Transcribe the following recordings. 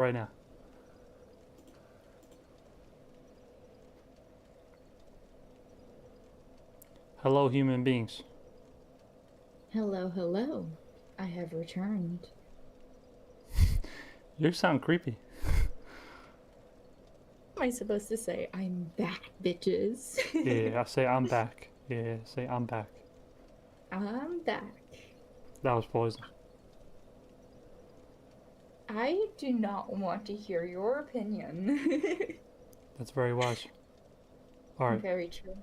right now. Hello, human beings. Hello, hello. I have returned. You sound creepy. What am I supposed to say? I'm back, bitches. Yeah, I say I'm back. Yeah, say I'm back. I'm back. That was poison. I do not want to hear your opinion. That's very wise. All right, Very true.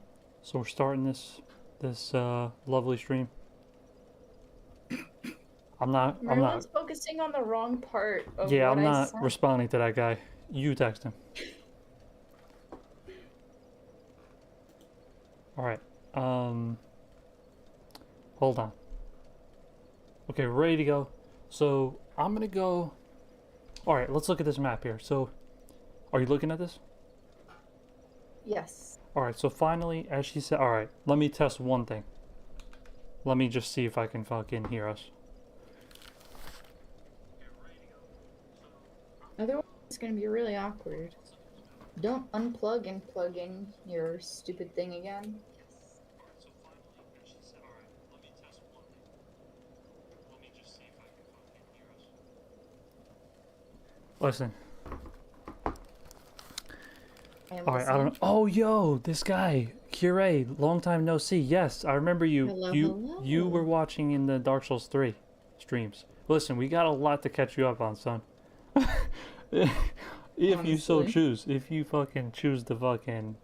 so we're starting this lovely stream. I'm not. I'm not. Merlin's focusing on the wrong part of Yeah, what I'm I not said. responding to that guy. You text him. All right. Um. Hold on. Okay, we're ready to go. So I'm gonna go. All right, let's look at this map here. So, are you looking at this? Yes. All right. So finally, as she said, all right. Let me test one thing. Let me just see if I can fucking hear us. Otherwise, it's gonna be really awkward. Don't unplug and plug in your stupid thing again. Listen. I am All right. I don't listening. know. Oh, yo, this guy, Cure, long time no see. Yes, I remember you. Hello, You were hello. watching in the Dark Souls 3 streams. Listen, we got a lot to catch you up on, son. If you so Honestly. choose, if you fucking choose the fucking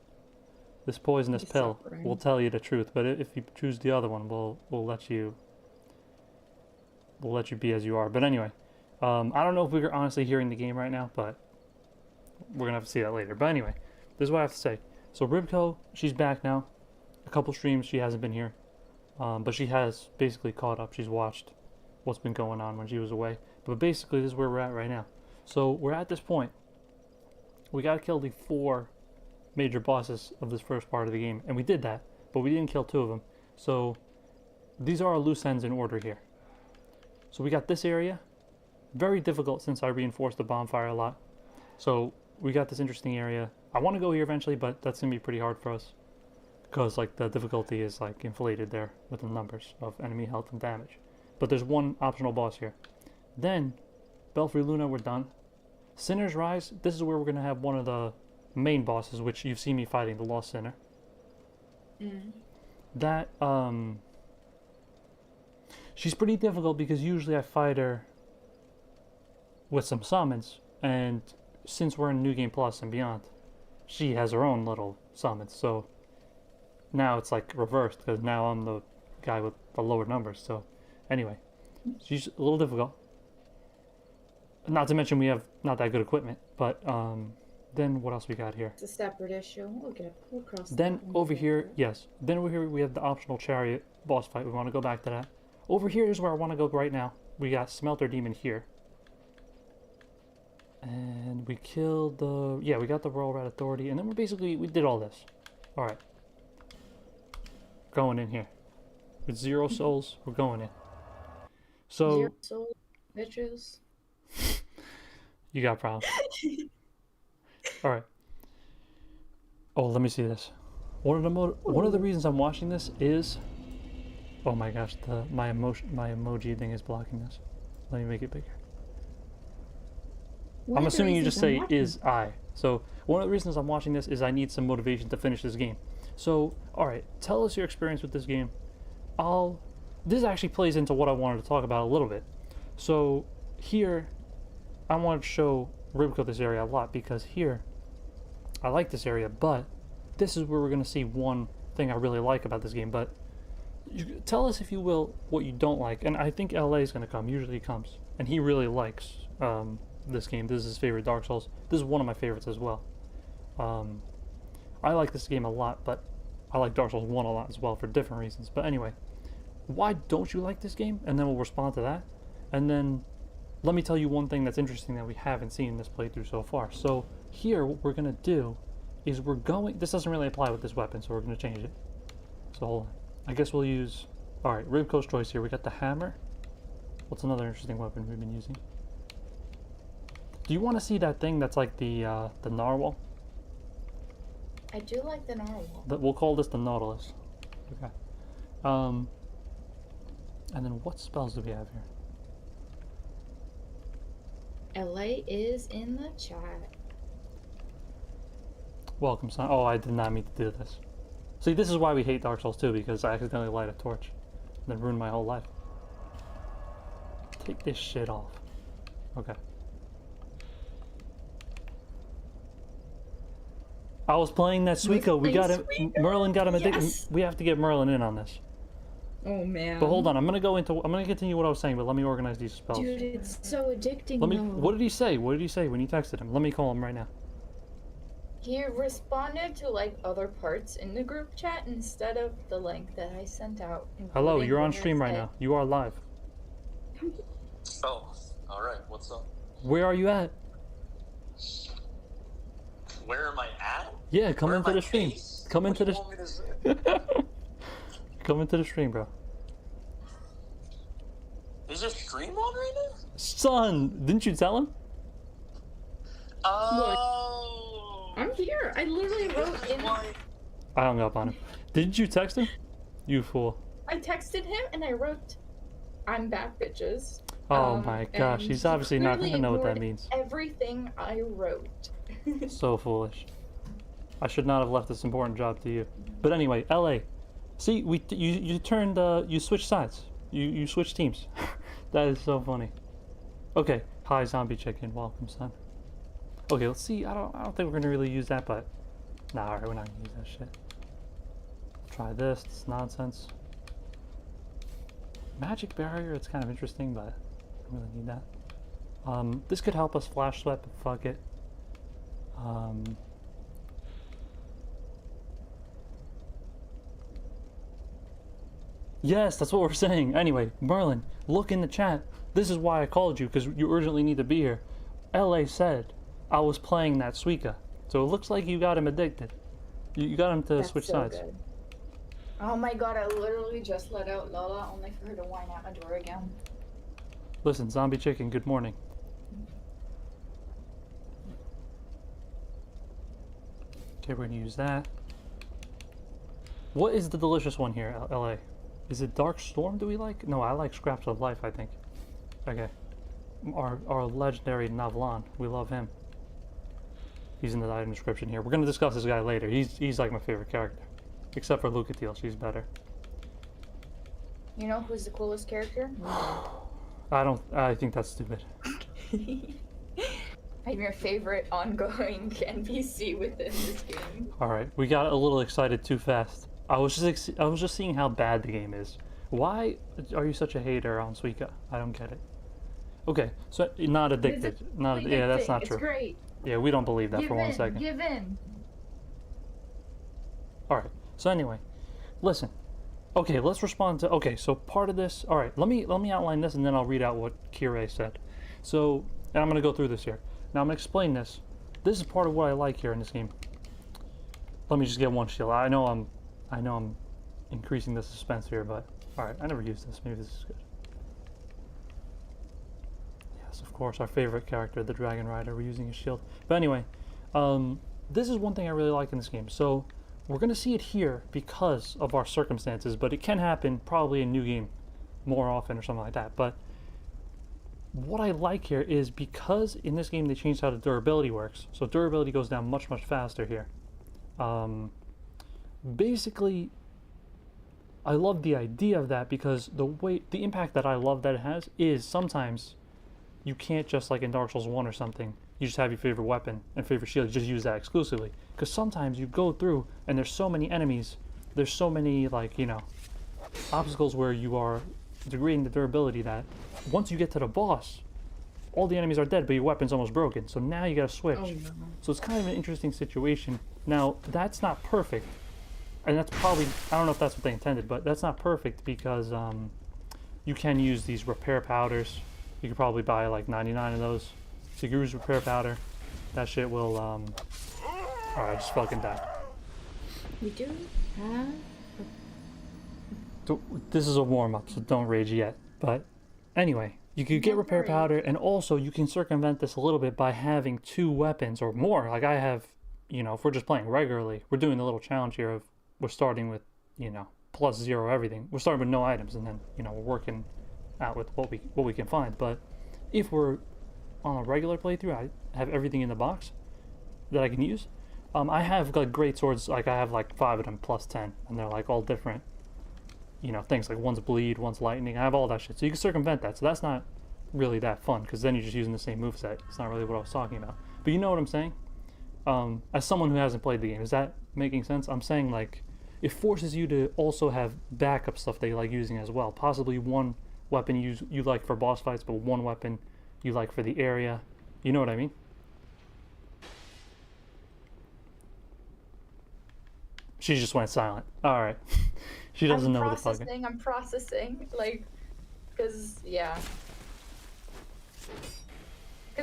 this poisonous Be pill, we'll suffering. tell you the truth. But if you choose the other one, we'll let you be as you are. But anyway, I don't know if we're honestly hearing the game right now, but we're gonna have to see that later. But anyway, this is what I have to say. So Rybko, she's back now. A couple streams she hasn't been here, but she has basically caught up. She's watched what's been going on when she was away. But basically, this is where we're at right now. So we're at this point. We gotta kill the 4 major bosses of this first part of the game, and we did that, but we didn't kill 2 of them. So these are our loose ends in order here. So we got this area, very difficult since I reinforced the bonfire a lot. So we got this interesting area. I want to go here eventually, but that's gonna be pretty hard for us because like the difficulty is like inflated there with the numbers of enemy health and damage. But there's one optional boss here. Then Belfry Luna, we're done. Sinner's Rise, this is where we're gonna have one of the main bosses, which you've seen me fighting, the Lost Sinner. Mm. That she's pretty difficult because usually I fight her with some summons, and since we're in New Game Plus and beyond, she has her own little summons. So now it's like reversed because now I'm the guy with the lower numbers. So anyway, she's a little difficult. Not to mention we have not that good equipment, but then what else we got here? It's a separate issue. We'll cross Then that one over here, together. yes. Then over here we have the optional chariot boss fight. We want to go back to that. Over here is where I want to go right now. We got Smelter Demon here. And we killed the... Yeah, we got the Royal Rat Authority. And then we did all this. Alright. Going in here. With 0 souls, we're going in. Zero So, soul bitches. you got problems. Alright. Oh, let me see this. One of the reasons I'm watching this is... Oh my gosh, my emoji thing is blocking this. Let me make it bigger. One I'm of the assuming you reasons just I'm say watching. is I. So one of the reasons I'm watching this is I need some motivation to finish this game. So all right, tell us your experience with this game. This actually plays into what I wanted to talk about a little bit. So here, I wanted to show Rybko this area a lot because here, I like this area, but this is where we're gonna see one thing I really like about this game. But tell us, if you will, what you don't like. And I think LA is gonna come. Usually he comes, and he really likes this game. This is his favorite Dark Souls. This is one of my favorites as well. Um, I like this game a lot, but I like Dark Souls 1 a lot as well for different reasons. But anyway, why don't you like this game? And then we'll respond to that. And then let me tell you one thing that's interesting that we haven't seen in this playthrough so far. So here, what we're going to do is this doesn't really apply with this weapon, so we're going to change it. So hold on. I guess we'll use, all right, Rybko's choice here. We got the hammer. What's another interesting weapon we've been using? Do you want to see that thing that's like the narwhal? I do like the narwhal. We'll call this the Nautilus. Okay. And then what spells do we have here? LA is in the chat. Welcome, son. Oh, I did not mean to do this. See, this is why we hate Dark Souls 2, because I accidentally light a torch. And then ruined my whole life. Take this shit off. Okay. I was playing that Suiko. We got him. Merlin got him addicted. Yes. We have to get Merlin in on this. Oh man. But hold on, I'm gonna continue what I was saying, but let me organize these spells. Dude, it's so addicting. Let me. though. What did he say? What did he say when you texted him? Let me call him right now. He responded to like other parts in the group chat instead of the link that I sent out. Hello, including you're on where it stream right said- now. You are live. Oh, alright, what's up? Where are you at? Where am I at? Yeah, come Where into am I the stream. face? Come What into do the. you want me to say? Come into the stream, bro. Is there stream on right now? Son, didn't you tell him? Oh! I'm here. I literally wrote in. Why? I hung up on him. Didn't you text him? You fool. I texted him and I wrote, "I'm back, bitches." Oh my gosh, and he's he obviously not clearly gonna know what that ignored means. Everything I wrote. So foolish. I should not have left this important job to you. But anyway, LA. See, you turned you switched sides. You switched teams. That is so funny. Okay, hi zombie chicken, welcome son. Okay, let's see. I don't think we're gonna really use that, but nah, alright, we're not gonna use that shit. Try this. It's nonsense. Magic barrier. It's kind of interesting, but I don't really need that. This could help us flash sweat, but fuck it. Yes, that's what we're saying. Anyway, Merlin, look in the chat. This is why I called you, because you urgently need to be here. LA said I was playing that Suika. So it looks like you got him addicted. You got him to That's switch so sides. good. Oh my god, I literally just let out Lola only for her to whine out my door again. Listen, zombie chicken, good morning. Okay, we're gonna use that. What is the delicious one here, LA? Is it Dark Storm do we like? No, I like Scraps of Life, I think. Okay. Our legendary Navlan. We love him. He's in the item description here. We're gonna discuss this guy later. He's like my favorite character. Except for Lucatiel, she's better. You know who's the coolest character? I think that's stupid. I'm your favorite ongoing NPC within this game. Alright, we got a little excited too fast. I was just seeing how bad the game is. Why are you such a hater on Suika? I don't get it. Okay, so not addicted. Yeah, that's not true. It's great. Yeah, we don't believe that Give for 1 in, second. Give in. Alright, so anyway, listen. Okay, let's respond to, okay, so part of this, alright, let me outline this and then I'll read out what Kirei said. So, and I'm going to go through this here. Now I'm going to explain this. This is part of what I like here in this game. Let me just get one shield. I know I'm increasing the suspense here, but alright, I never used this. Maybe this is good. Yes, of course, our favorite character, the Dragon Rider. We're using his shield. But anyway, this is one thing I really like in this game. So, we're going to see it here because of our circumstances, but it can happen probably in New Game more often or something like that. But what I like here is because in this game they changed how the durability works. So durability goes down much, much faster here. Basically, I love the idea of that because the impact that I love that it has is sometimes you can't just like in Dark Souls 1 or something, you just have your favorite weapon and favorite shield, you just use that exclusively. Because sometimes you go through and there's so many enemies, there's so many like, you know, obstacles where you are degrading the durability that once you get to the boss, all the enemies are dead, but your weapon's almost broken. So now you gotta switch. Oh, no. So it's kind of an interesting situation. Now, that's not perfect. And that's probably, I don't know if that's what they intended, but that's not perfect because you can use these repair powders. You could probably buy like 99 of those. So you can use repair powder. That shit will, alright, I just fucking died. We do have. This is a warm-up, so don't rage yet. But anyway, You could get No repair worries. powder, and also you can circumvent this a little bit by having 2 weapons or more. Like I have, if we're just playing regularly, we're doing the little challenge here of we're starting with, +0 everything. We're starting with no items, and then we're working out with what we can find. But if we're on a regular playthrough, I have everything in the box that I can use. I have like great swords. Like I have like 5 of them +10, and they're like all different. Things like one's bleed, one's lightning. I have all that shit, so you can circumvent that. So that's not really that fun because then you're just using the same moveset. It's not really what I was talking about. But you know what I'm saying? As someone who hasn't played the game, is that making sense? I'm saying like it forces you to also have backup stuff that you like using as well. Possibly one weapon you like for boss fights, but one weapon you like for the area. You know what I mean? She just went silent. All right. She doesn't know what the fuck. I'm processing, like, because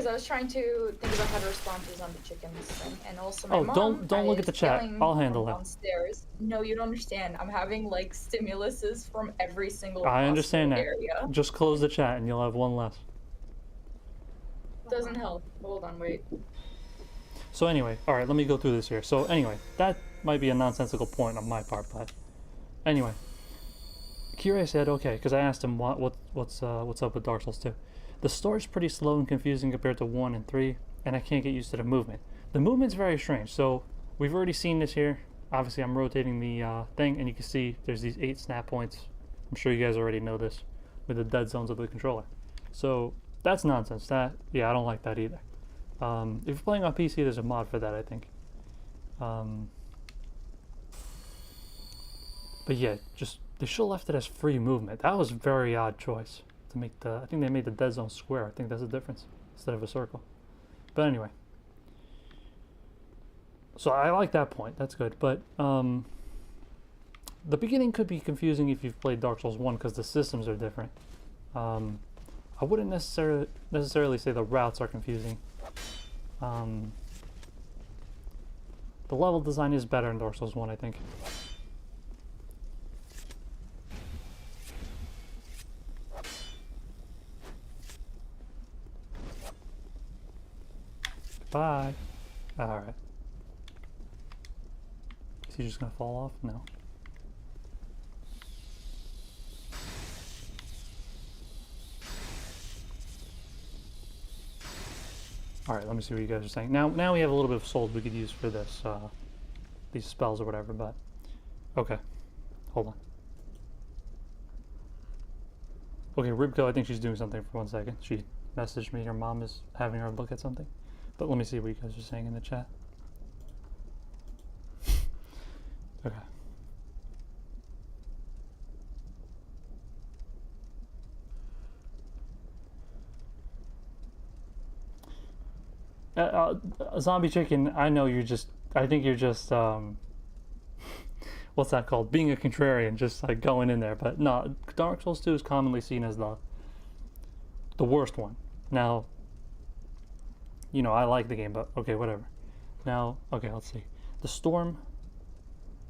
I was trying to think about how to respond to zombie chickens thing, and also my mom. Don't look at the chat. I'll handle that. Downstairs. No, you don't understand. I'm having like stimuluses from every single. I understand that. Area. Just close the chat, and you'll have one less. Doesn't help. Hold on, wait. So anyway, all right, let me go through this here. So anyway, that might be a nonsensical point on my part, but anyway, Kira said okay because I asked him what's up with Dark Souls 2. The story's pretty slow and confusing compared to 1 and 3, and I can't get used to the movement. The movement's very strange. So we've already seen this here. Obviously, I'm rotating the thing, and you can see there's these 8 snap points. I'm sure you guys already know this with the dead zones of the controller. So that's nonsense. I don't like that either. If you're playing on PC, there's a mod for that, I think. But yeah, they should have left it as free movement. That was a very odd choice to make I think they made the dead zone square. I think that's the difference instead of a circle. But anyway, so I like that point. That's good. But the beginning could be confusing if you've played Dark Souls 1 because the systems are different. I wouldn't necessarily say the routes are confusing. The level design is better in Dark Souls 1, I think. Bye. Alright. Is he just gonna fall off? No. Alright, let me see what you guys are saying. Now we have a little bit of souls we could use for this, these spells or whatever, but... Okay. Hold on. Okay, Rybko, I think she's doing something for 1 second. She messaged me her mom is having her look at something. But let me see what you guys are saying in the chat. Okay. Zombie chicken, I know I think you're just, what's that called? Being a contrarian, just like going in there. But no, Dark Souls 2 is commonly seen as the worst one. Now, I like the game, but okay, whatever. Now, okay, let's see. The storm,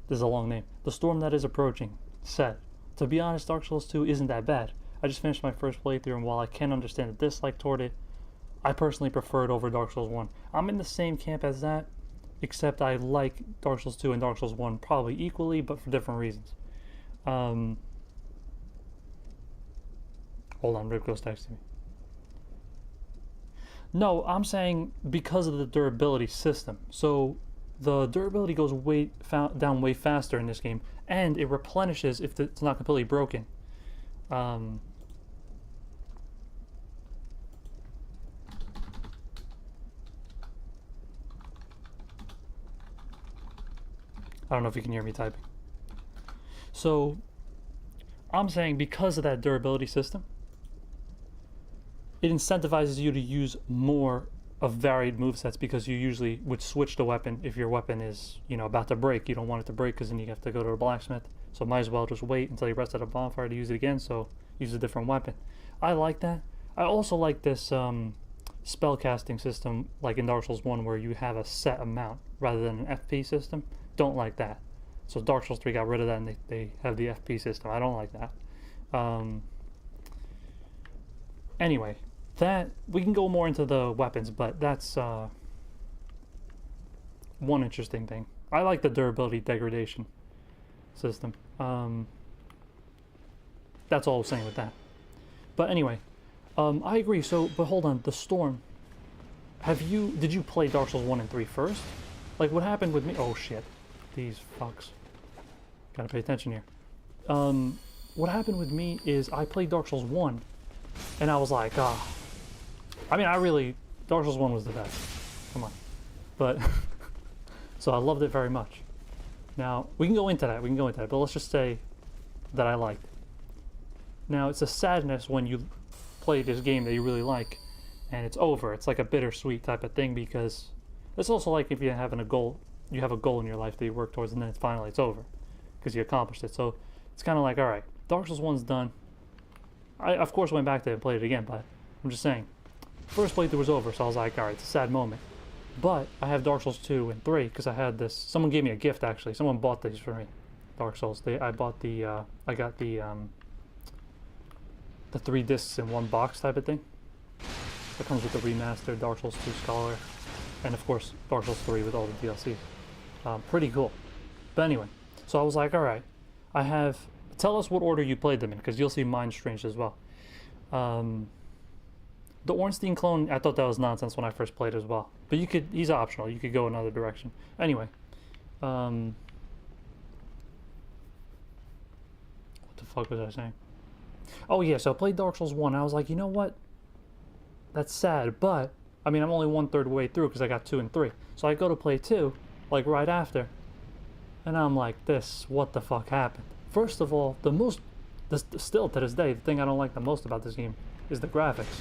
this is a long name. The storm that is approaching, said, to be honest, Dark Souls 2 isn't that bad. I just finished my first playthrough, and while I can understand the dislike toward it, I personally prefer it over Dark Souls 1. I'm in the same camp as that, except I like Dark Souls 2 and Dark Souls 1 probably equally, but for different reasons. Hold on, Rybko's texting me. No, I'm saying because of the durability system. So the durability goes down way faster in this game, and it replenishes if it's not completely broken. I don't know if you can hear me typing. So I'm saying because of that durability system, it incentivizes you to use more of varied movesets because you usually would switch the weapon if your weapon is, about to break. You don't want it to break because then you have to go to a blacksmith. So might as well just wait until you rest at a bonfire to use it again, so use a different weapon. I like that. I also like this spell casting system like in Dark Souls 1 where you have a set amount rather than an FP system. Don't like that. So Dark Souls 3 got rid of that and they have the FP system. I don't like that. Anyway, that we can go more into the weapons, but that's one interesting thing. I like the durability degradation system. That's all I was saying with that. But anyway, I agree. So, but hold on, the Storm. Did you play Dark Souls 1 and 3 first? Like, what happened with me? Oh shit, these fucks. Gotta pay attention here. What happened with me is I played Dark Souls 1, and I was like, I mean, Dark Souls 1 was the best. Come on. But, so I loved it very much. Now, we can go into that, but let's just say that I liked it. Now, it's a sadness when you play this game that you really like, and it's over. It's like a bittersweet type of thing, because it's also like if you have a goal in your life that you work towards, and then it's over, because you accomplished it. So, it's kind of like, alright, Dark Souls 1's done. I, of course, went back to it and played it again, but I'm just saying. First playthrough was over, so I was like, alright, it's a sad moment. But I have Dark Souls 2 and 3 because I had this. Someone gave me a gift, actually. Someone bought these for me. Dark Souls. I got the 3 discs in one box type of thing. That comes with the remastered Dark Souls 2 Scholar, and of course Dark Souls 3 with all the DLC. Pretty cool. But anyway, so I was like, alright, tell us what order you played them in, because you'll see mine strange as well. The Ornstein clone, I thought that was nonsense when I first played as well. But he's optional, you could go another direction. Anyway. What the fuck was I saying? Oh yeah, so I played Dark Souls 1, I was like, you know what? That's sad, but, I mean, I'm only 1/3 way through because I got 2 and 3. So I go to play 2, like right after. And I'm like, what the fuck happened? First of all, still to this day, the thing I don't like the most about this game is the graphics.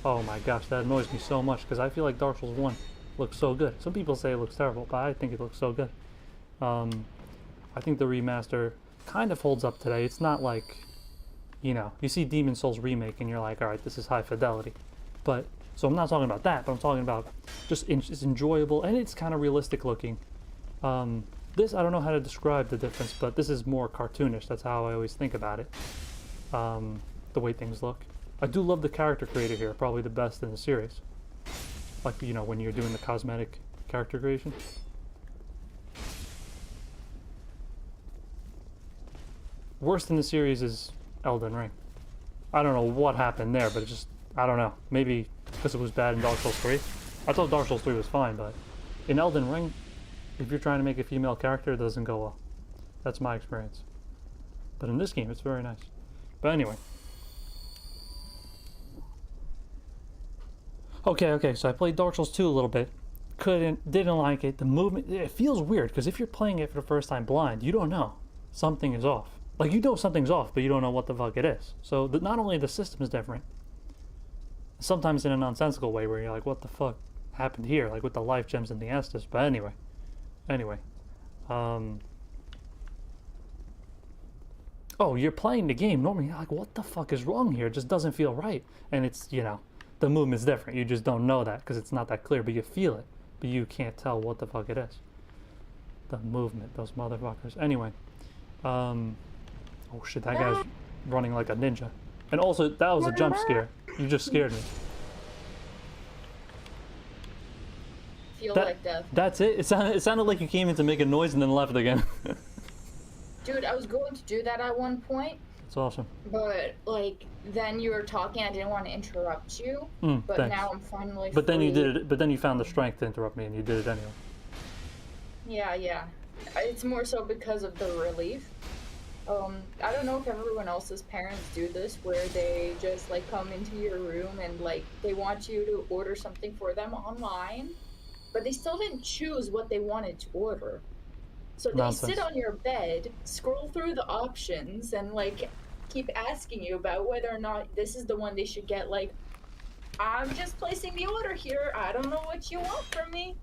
Oh my gosh, that annoys me so much because I feel like Dark Souls 1 looks so good. Some people say it looks terrible, but I think it looks so good. I think the remaster kind of holds up today. It's not like, you see Demon Souls Remake and you're like, alright, this is high fidelity. But, so I'm not talking about that, but I'm talking about it's enjoyable and it's kind of realistic looking. This, I don't know how to describe the difference, but this is more cartoonish. That's how I always think about it. The way things look. I do love the character creator here, probably the best in the series. Like, when you're doing the cosmetic character creation. Worst in the series is Elden Ring. I don't know what happened there, but I don't know. Maybe because it was bad in Dark Souls 3. I thought Dark Souls 3 was fine, but in Elden Ring, if you're trying to make a female character, it doesn't go well. That's my experience. But in this game, it's very nice. But anyway. Okay, so I played Dark Souls 2 a little bit. Didn't like it. The movement, it feels weird, because if you're playing it for the first time blind, you don't know. Something is off. Like, you know something's off, but you don't know what the fuck it is. So, not only the system is different, sometimes in a nonsensical way where you're like, what the fuck happened here? Like, with the life gems and the Estus. But anyway. Oh, you're playing the game. Normally, you're like, what the fuck is wrong here? It just doesn't feel right. And it's, the movement's different. You just don't know that because it's not that clear, but you feel it. But you can't tell what the fuck it is. The movement, those motherfuckers. Anyway. Oh shit, that guy's running like a ninja. And also, that was a jump scare. You just scared me. Feel like death. That's it? It sounded like you came in to make a noise and then left again. Dude, I was going to do that at one point. It's awesome. But, then you were talking, I didn't want to interrupt you. But thanks. now I'm finally But free. then you did it, but then you found the strength to interrupt me and you did it anyway. Yeah. It's more so because of the relief. I don't know if everyone else's parents do this, where they just, come into your room and, they want you to order something for them online, but they still didn't choose what they wanted to order. So they sit on your bed, scroll through the options, and, keep asking you about whether or not this is the one they should get. I'm just placing the order here. I don't know what you want from me.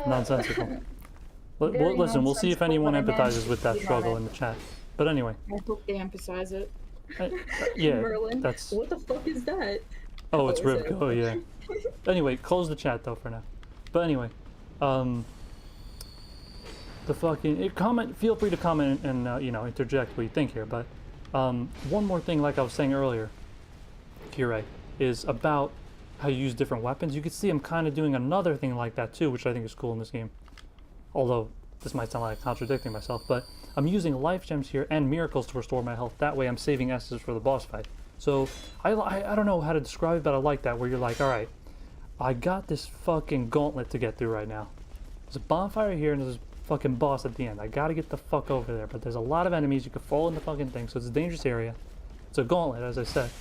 Nonsensical. Listen, we'll see if anyone empathizes with that struggle in the chat. But anyway. I hope they emphasize it. Yeah, Merlin, that's... what the fuck is that? Oh, it's Rybko, yeah. Anyway, close the chat though for now. But anyway, the fucking... feel free to comment and, interject what you think here, but One more thing, like I was saying earlier, Kirei, is about how you use different weapons. You can see I'm kind of doing another thing like that too, which I think is cool in this game. Although this might sound like contradicting myself, but I'm using life gems here and miracles to restore my health. That way I'm saving S's for the boss fight. So I don't know how to describe it, but I like that, where you're like, all right, I got this fucking gauntlet to get through right now. There's a bonfire here and there's a fucking boss at the end. I gotta get the fuck over there, but there's a lot of enemies. You could fall in the fucking thing, so it's a dangerous area. It's a gauntlet, as I said.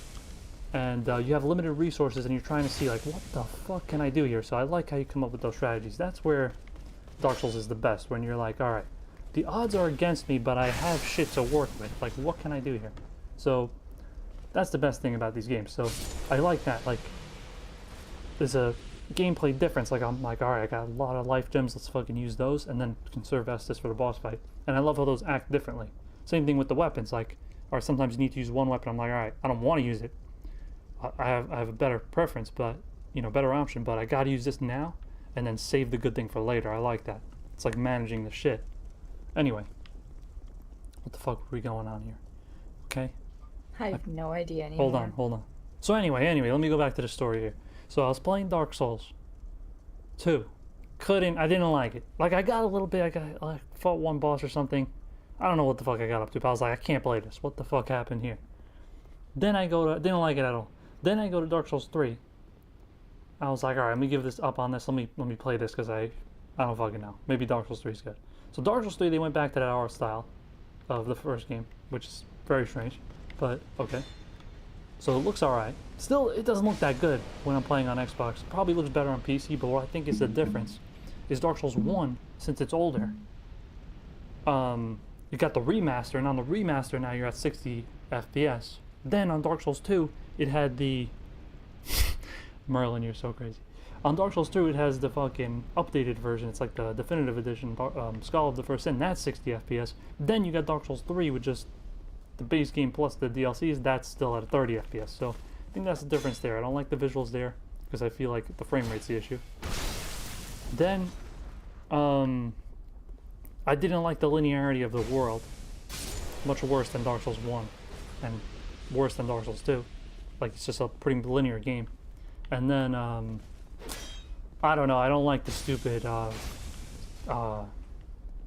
And you have limited resources and you're trying to see, like, what the fuck can I do here? So I like how you come up with those strategies. That's where Dark Souls is the best, when you're like, all right, the odds are against me, but I have shit to work with. Like, what can I do here? So that's the best thing about these games. So I like that. Like, there's a gameplay difference. Like, I'm like, all right, I got a lot of life gems. Let's fucking use those and then conserve Estus for the boss fight. And I love how those act differently. Same thing with the weapons. Like, or sometimes you need to use one weapon. I'm like, all right, I don't want to use it. I have a better preference, but, you know, better option, but I gotta use this now and then save the good thing for later. I like that. It's like managing the shit. Anyway, what the fuck are we going on here? Okay. I have no idea anymore. Hold on. So anyway, let me go back to the story here. So I was playing Dark Souls 2. I didn't like it. Like, I got a little bit, I fought one boss or something. I don't know what the fuck I got up to, but I was like, I can't play this. What the fuck happened here? Then I didn't like it at all. Then I go to Dark Souls 3. I was like, all right, let me give this up on this. Let me play this, because I don't fucking know. Maybe Dark Souls 3 is good. So Dark Souls 3, they went back to that art style of the first game, which is very strange, but okay. So it looks all right. Still, it doesn't look that good when I'm playing on Xbox. It probably looks better on PC, but what I think is the difference is Dark Souls 1, since it's older, you got the remaster, and on the remaster now you're at 60 FPS. Then on Dark Souls 2, it had the... Merlin, you're so crazy. On Dark Souls 2, it has the fucking updated version. It's like the definitive edition, Skull of the First Sin. That's 60 FPS. Then you got Dark Souls 3 with just the base game plus the DLCs. That's still at 30 FPS. So I think that's the difference there. I don't like the visuals there because I feel like the frame rate's the issue. Then, I didn't like the linearity of the world. Much worse than Dark Souls 1. And worse than Dark Souls 2. Like, it's just a pretty linear game. And then, I don't know, I don't like the stupid spamming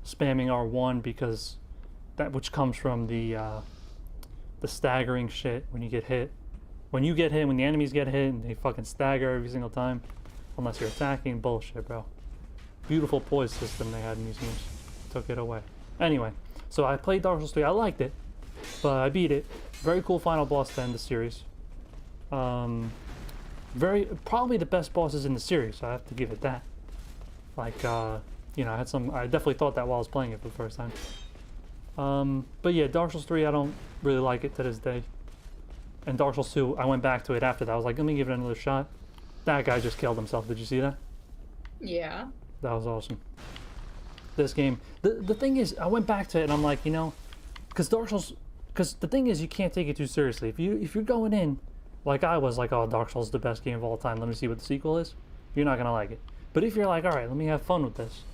R1 because which comes from the staggering shit when you get hit. When you get hit, when the enemies get hit, and they fucking stagger every single time, unless you're attacking, bullshit, bro. Beautiful poise system they had in these games. Took it away. Anyway, so I played Dark Souls 3. I liked it, but I beat it. Very cool final boss to end the series. Probably the best bosses in the series, so I have to give it that. Like, you know, I definitely thought that while I was playing it for the first time. But yeah, Dark Souls 3, I don't really like it to this day. And Dark Souls 2, I went back to it after that. I was like, let me give it another shot. That guy just killed himself. Did you see that? Yeah. That was awesome. This game, the thing is, I went back to it and I'm like, you know, because the thing is, you can't take it too seriously. If you're going in, like I was, like, oh, Dark Souls is the best game of all time, let me see what the sequel is, you're not gonna like it. But if you're like, all right, let me have fun with this,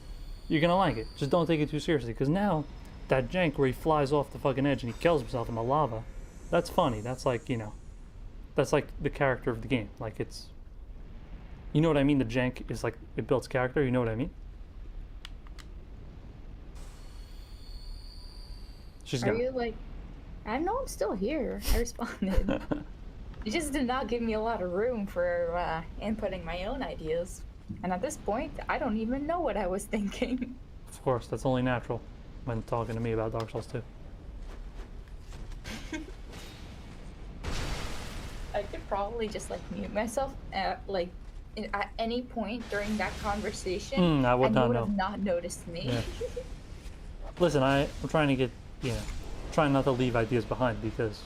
you're gonna like it. Just don't take it too seriously, because now that jank where he flies off the fucking edge and he kills himself in the lava, that's funny. That's like, you know, that's like the character of the game. Like, it's, you know what I mean? The jank is like, it builds character. You know what I mean? She's gone. Are you like, I know I'm still here. I responded. You just did not give me a lot of room for inputting my own ideas. And at this point, I don't even know what I was thinking. Of course, that's only natural when talking to me about Dark Souls 2. I could probably just like mute myself at any point during that conversation. I would and not you would know. have not noticed me. Yeah. Listen, I'm trying to get, you know, trying not to leave ideas behind because,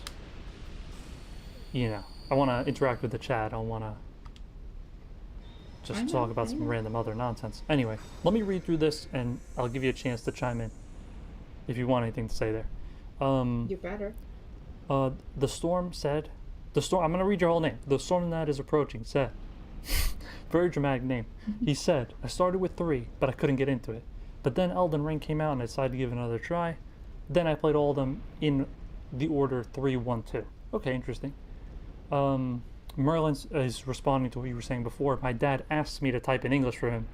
you know, I want to interact with the chat. I don't want to just talk about some random other nonsense. Anyway, let me read through this and I'll give you a chance to chime in if you want anything to say there. You better. The storm said, I'm going to read your whole name. The storm that is approaching said, very dramatic name. He said, I started with 3, but I couldn't get into it. But then Elden Ring came out and I decided to give it another try. Then I played all of them in the order 312. Okay, interesting. Merlin is responding to what you were saying before. My dad asks me to type in English for him,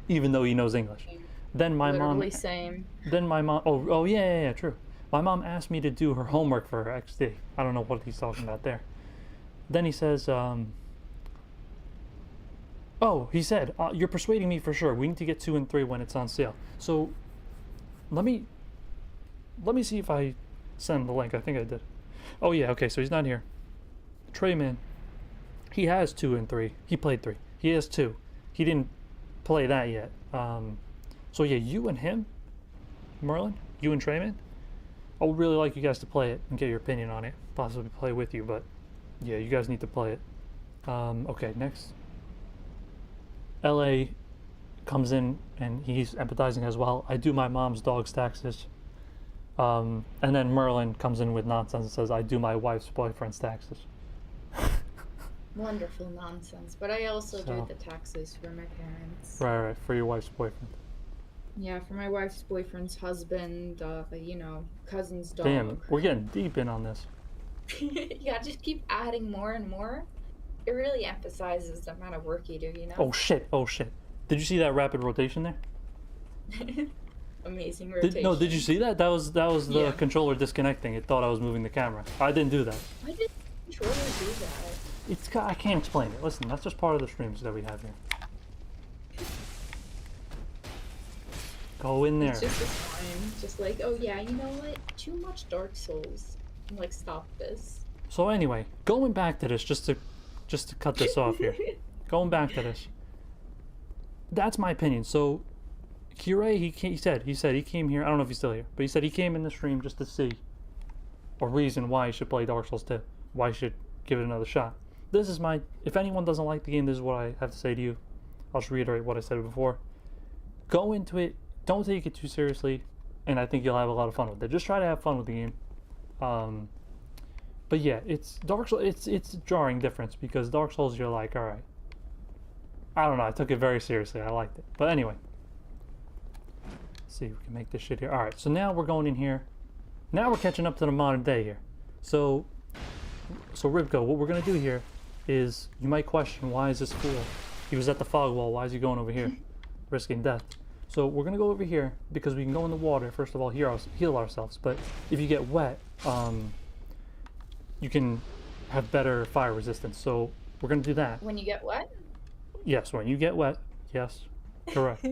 even though he knows English. Then my Literally mom. same. Then my mom. Oh yeah, true. My mom asked me to do her homework for her XD. I don't know what he's talking about there. Then he says, oh, he said, you're persuading me for sure. We need to get 2 and 3 when it's on sale. So, let me see if I send the link. I think I did. Oh yeah, okay, so he's not here. Treyman, he has 2 and 3. He played 3. He has 2. He didn't play that yet. So yeah, you and him, Merlin, you and Treyman, I would really like you guys to play it and get your opinion on it. Possibly play with you, but yeah, you guys need to play it. Okay, next. LA comes in and he's empathizing as well. I do my mom's dog's taxes. And then Merlin comes in with nonsense and says, I do my wife's boyfriend's taxes. Wonderful nonsense. But I also do So- the taxes for my parents. Right, for your wife's boyfriend. Yeah, for my wife's boyfriend's husband, cousin's dog. Damn, we're getting deep in on this. Yeah, just keep adding more and more. It really emphasizes the amount of work you do, you know? Oh shit. Did you see that rapid rotation there? Amazing rotation. Did you see that? That was the Yeah. controller disconnecting. It thought I was moving the camera. I didn't do that. Why did the controller do that? I can't explain it. Listen, that's just part of the streams that we have here. Go in there. It's just a sign. Just like, oh yeah, you know what? Too much Dark Souls. I'm like, stop this. So anyway, going back to this, just to cut this off here. Going back to this. That's my opinion. So, Kire, he said he came here. I don't know if he's still here, but he said he came in the stream just to see a reason why he should play Dark Souls 2. Why he should give it another shot. This is my. If anyone doesn't like the game, this is what I have to say to you. I'll just reiterate what I said before. Go into it. Don't take it too seriously, and I think you'll have a lot of fun with it. Just try to have fun with the game. But yeah, it's Dark Souls. It's a jarring difference because Dark Souls, you're like, all right. I don't know. I took it very seriously. I liked it. But anyway, let's see if we can make this shit here. All right. So now we're going in here. Now we're catching up to the modern day here. So Rybko, what we're gonna do here is you might question, why is this fool? He was at the fog wall. Why is he going over here, risking death? So we're gonna go over here because we can go in the water. First of all, heal ourselves. But if you get wet, you can have better fire resistance. So we're gonna do that. When you get what? Yes, when you get wet. Yes, correct.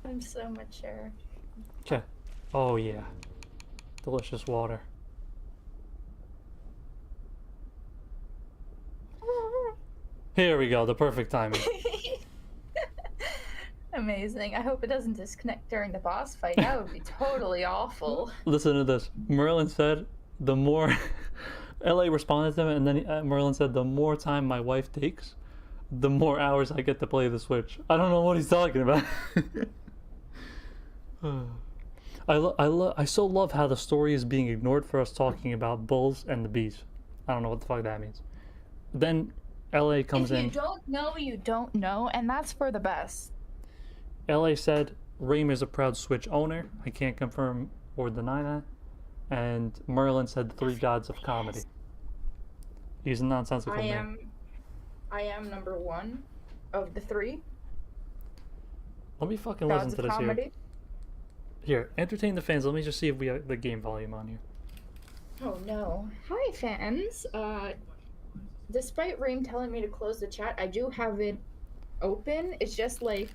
I'm so mature. Okay. Oh yeah, delicious water. Here we go. The perfect timing. Amazing. I hope it doesn't disconnect during the boss fight. That would be totally awful. Listen to this. Merlin said, the more... LA responded to him, and then Merlin said, the more time my wife takes, the more hours I get to play the Switch. I don't know what he's talking about. I so love how the story is being ignored for us talking about bulls and the bees. I don't know what the fuck that means. Then LA comes in. If you don't know, you don't know, and that's for the best. LA said, Reem is a proud Switch owner. I can't confirm or deny that. And Merlin said, the 3 gods of comedy. He's a nonsensical man. I am number 1 of the 3 Let me fucking gods listen of to this comedy. Here, entertain the fans. Let me just see if we have the game volume on here. Oh no. Hi fans. Despite Reem telling me to close the chat, I do have it open. It's just like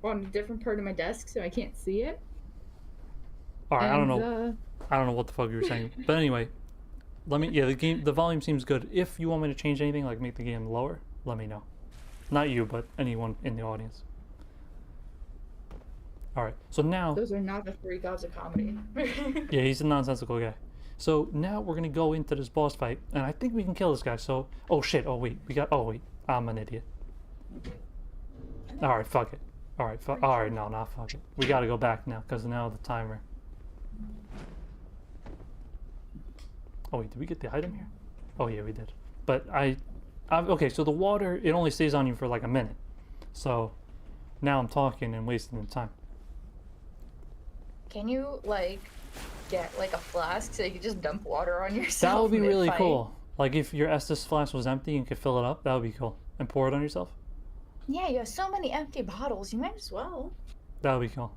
on a different part of my desk, so I can't see it. Alright, I don't know what the fuck you were saying. But anyway, the volume seems good. If you want me to change anything, like make the game lower, let me know. Not you, but anyone in the audience. Alright, so now... Those are not the 3 gods of comedy. Yeah, he's a nonsensical guy. So now we're gonna go into this boss fight, and I think we can kill this guy, so... Oh shit, oh wait, I'm an idiot. Alright, fuck it. Alright, no, not fuck it. We gotta go back now, because now the timer... Oh wait, did we get the item here? Oh yeah, we did. But okay, so the water, it only stays on you for like a minute. So now I'm talking and wasting the time. Can you, like, get like a flask so you can just dump water on yourself. That would be really mid-fight. cool. Like if your Estus flask was empty and you could fill it up, that would be cool. And pour it on yourself. Yeah, you have so many empty bottles. You might as well. That would be cool.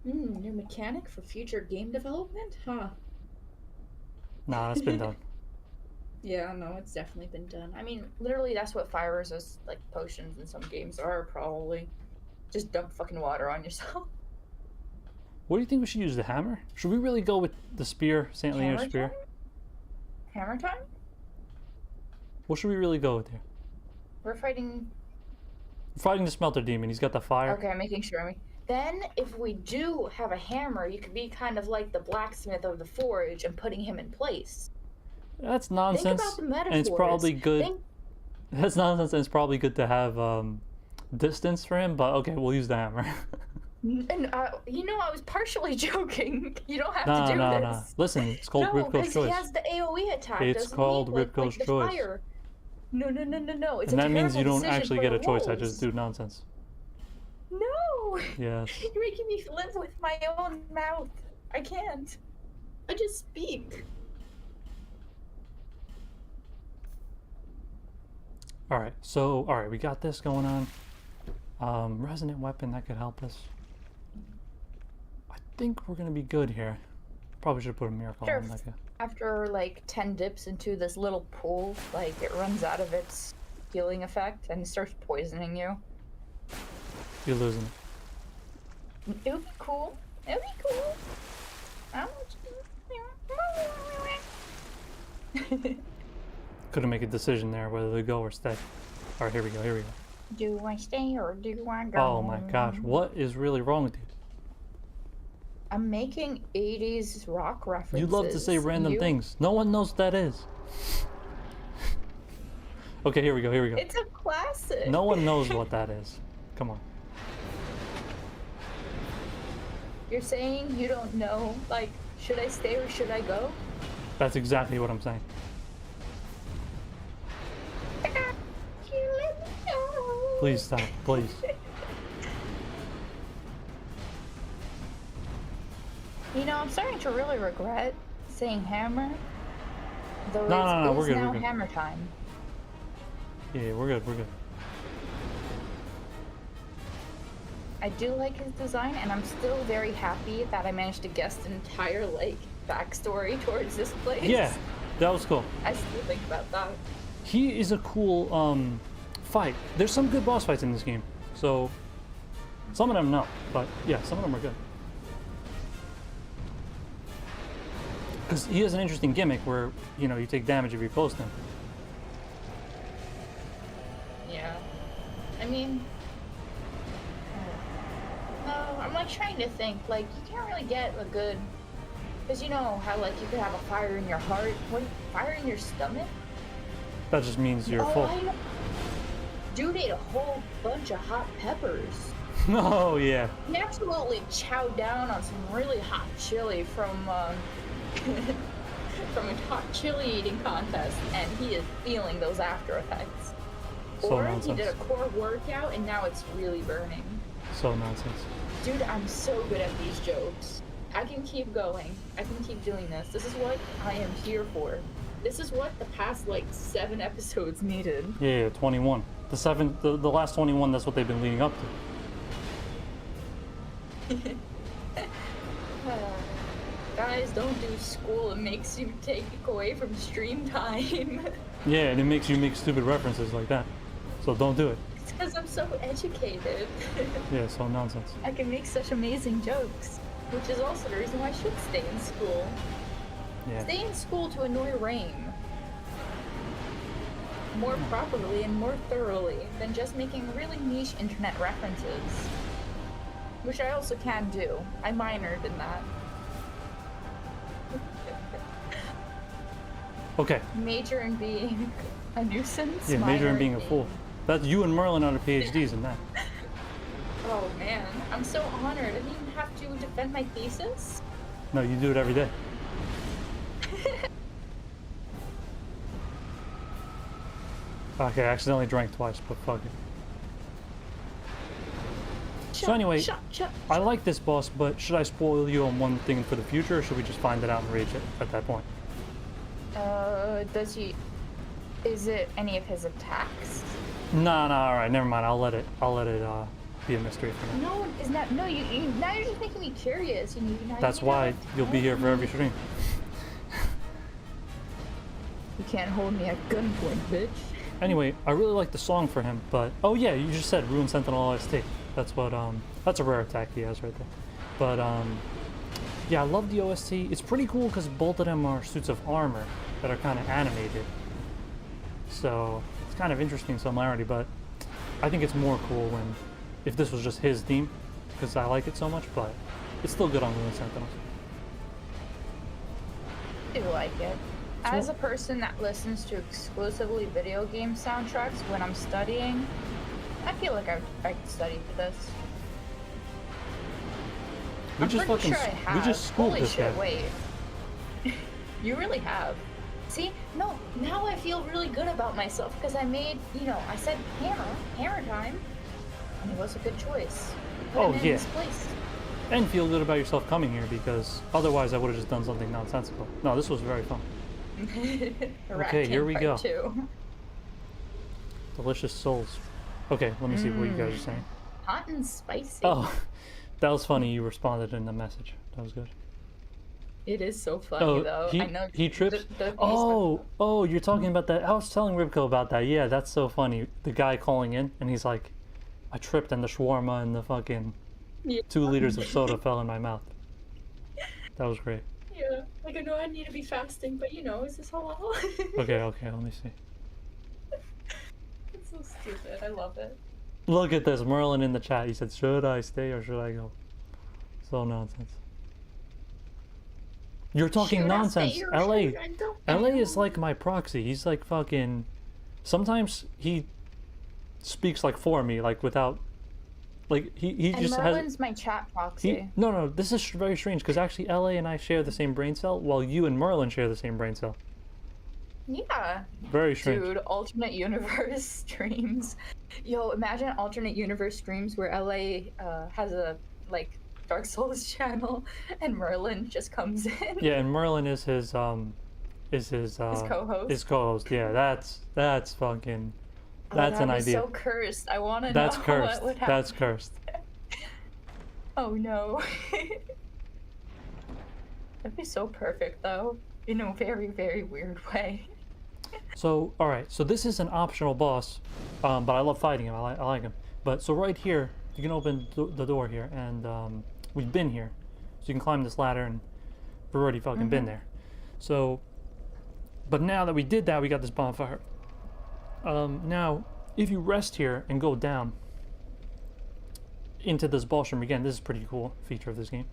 New mechanic for future game development? Huh. Nah, that's been done. Yeah, no, it's definitely been done. I mean, literally, that's what fire resist, like, potions in some games are, probably. Just dump fucking water on yourself. What do you think we should use? The hammer? Should we really go with the spear, Saint Leonard's Hammer spear? time? Hammer time? What should we really go with here? We're fighting... We're fighting the smelter demon. He's got the fire. Okay, I'm making sure. Then, if we do have a hammer, you could be kind of like the blacksmith of the forge and putting him in place. That's nonsense. Think about the metaphors. And it's probably good. Think... That's nonsense, and it's probably good to have distance for him. But okay, we'll use the hammer. And you know, I was partially joking. You don't have Nah, to do nah, this. nah. Listen, it's called No, Rybko's because he choice. has the AOE attack. It's doesn't called he? Rybko's the choice. Fire. No. It's And a that means you terrible don't decision actually for get a the choice. I wolves. just do nonsense. No. Yes. You're making me live with my own mouth. I can't. I just speak. Alright, we got this going on. Resonant weapon, that could help us. I think we're gonna be good here. Probably should put a miracle Sure. on like a... After like 10 dips into this little pool, like it runs out of its healing effect and starts poisoning you. You're losing it. It would be cool. It would be cool. I want Couldn't make a decision there whether to go or stay. Alright, here we go. Do I stay or do I go? Oh my gosh, what is really wrong with you? I'm making 80s rock references. You love to say random things. No one knows what that is. Okay, here we go. It's a classic. No one knows what that is. Come on. You're saying you don't know, like, should I stay or should I go? That's exactly what I'm saying. Please stop, please. You know, I'm starting to really regret saying hammer. Though No, it's we're good, now we're good. hammer time. Yeah, we're good. I do like his design, and I'm still very happy that I managed to guess the entire, like, backstory towards this place. Yeah, that was cool. I still think about that. He is a cool fight. There's some good boss fights in this game. So some of them no, but yeah, some of them are good. Because he has an interesting gimmick where, you know, you take damage if you're close to him. Yeah. I mean... No, I'm like trying to think, like, you can't really get a good... Because you know how, like, you could have a fire in your heart. What? Fire in your stomach? That just means you're Oh, full. I know. Dude ate a whole bunch of hot peppers. Oh, yeah. He absolutely chowed down on some really hot chili from from a hot chili eating contest, and he is feeling those after effects. So Or he nonsense. did a core workout, and now it's really burning. So nonsense. Dude, I'm so good at these jokes. I can keep going. I can keep doing this. This is what I am here for. This is what the past, like, 7 episodes needed. Yeah, 21. The last 21, that's what they've been leading up to. Guys, don't do school. It makes you take away from stream time. Yeah, and it makes you make stupid references like that. So don't do it. It's because I'm so educated. Yeah, so nonsense. I can make such amazing jokes. Which is also the reason why I should stay in school. Yeah. Stay in school to annoy Rain. More properly and more thoroughly than just making really niche internet references. Which I also can do. I minored in that. Okay. Major in being a nuisance. Yeah, major in minor being a fool. That's you and Merlin are the PhDs in that. Oh man, I'm so honored. I didn't even have to defend my thesis. No, you do it every day. Okay, I accidentally drank twice, but fuck it. So anyway, I like this boss, but should I spoil you on one thing for the future, or should we just find it out and rage it at that point? Does he? Is it any of his attacks? Nah, all right, never mind. I'll let it be a mystery for now. No, is not. No, you. Now you're just making me curious. That's why you'll be here for every stream. You can't hold me at gunpoint, bitch. Anyway, I really like the song for him, but oh yeah, you just said Ruin Sentinel OST. That's what that's a rare attack he has right there. But yeah, I love the OST. It's pretty cool because both of them are suits of armor that are kind of animated. So it's kind of interesting similarity, but I think it's more cool when if this was just his theme, because I like it so much. But it's still good on Ruin Sentinels. I do like it. As a person that listens to exclusively video game soundtracks when I'm studying, I feel like I could study for this. We just schooled Holy this shit, guy. wait. You really have. See? No, now I feel really good about myself because I made, I said hammer time, and it was a good choice. Put him in his place. And feel good about yourself coming here because otherwise I would have just done something nonsensical. No, this was very fun. Okay, here we go. Delicious souls. Okay, let me see what you guys are saying. Hot and spicy. Oh, that was funny. You responded in the message. That was good. It is so funny though. I know he trips. Oh, you're talking about that. I was telling Rybko about that. Yeah, that's so funny. The guy calling in and he's like, I tripped and the shawarma and the fucking 2 liters of soda fell in my mouth. That was great. Yeah, like I know I need to be fasting, but is this halal? Okay, let me see. It's so stupid. I love it. Look at this, Merlin in the chat. He said, should I stay or should I go? So nonsense. You're talking nonsense. LA is like my proxy. He's like fucking... Sometimes he speaks like for me, like without... Like he and just Merlin's has... my chat proxy. No, this is very strange because actually LA and I share the same brain cell while you and Merlin share the same brain cell. Yeah. Very strange. Dude, alternate universe streams. Yo, imagine alternate universe streams where LA has a like Dark Souls channel and Merlin just comes in. Yeah, and Merlin is his co-host. His co-host. Yeah, that's fucking that's an idea. So cursed. I want to know That's cursed. what would happen. That's cursed. Oh no. That'd be so perfect though, in a very, very weird way. So, alright, so this is an optional boss, but I love fighting him, I like him. But, so right here, you can open the door here, and we've been here. So you can climb this ladder, and we've already fucking been there. So, but now that we did that, we got this bonfire. Now, if you rest here and go down into this boss room, again, this is a pretty cool feature of this game,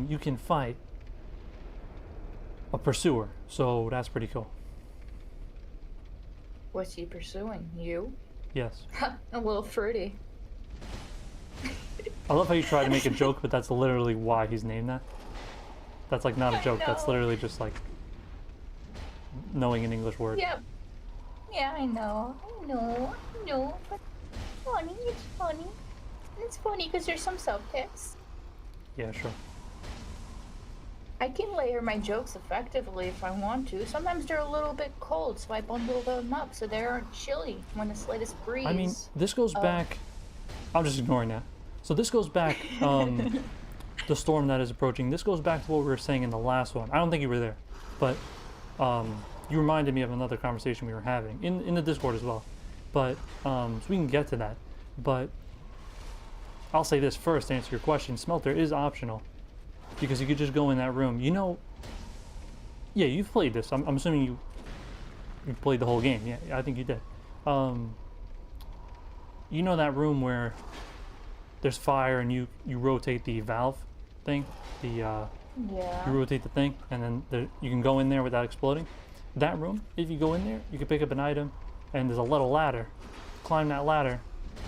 you can fight a pursuer, so that's pretty cool. What's he pursuing? You? Yes. A little fruity. I love how you try to make a joke, but that's literally why he's named that. That's like not a joke, that's literally just like knowing an English word. Yep. Yeah, I know, but it's funny. It's funny because there's some subtext. Yeah, sure. I can layer my jokes effectively if I want to. Sometimes they're a little bit cold, so I bundle them up so they aren't chilly when the slightest breeze. I mean, this goes back... I'm just ignoring that. So this goes back, the storm that is approaching. This goes back to what we were saying in the last one. I don't think you were there, but you reminded me of another conversation we were having in the Discord as well. But, so we can get to that. But I'll say this first to answer your question. Smelter is optional. Because you could just go in that room. Yeah, you've played this. I'm assuming you played the whole game. Yeah, I think you did. You know that room where there's fire and you rotate the valve thing? Yeah. You rotate the thing and then you can go in there without exploding. That room, if you go in there, you can pick up an item and there's a little ladder. Climb that ladder.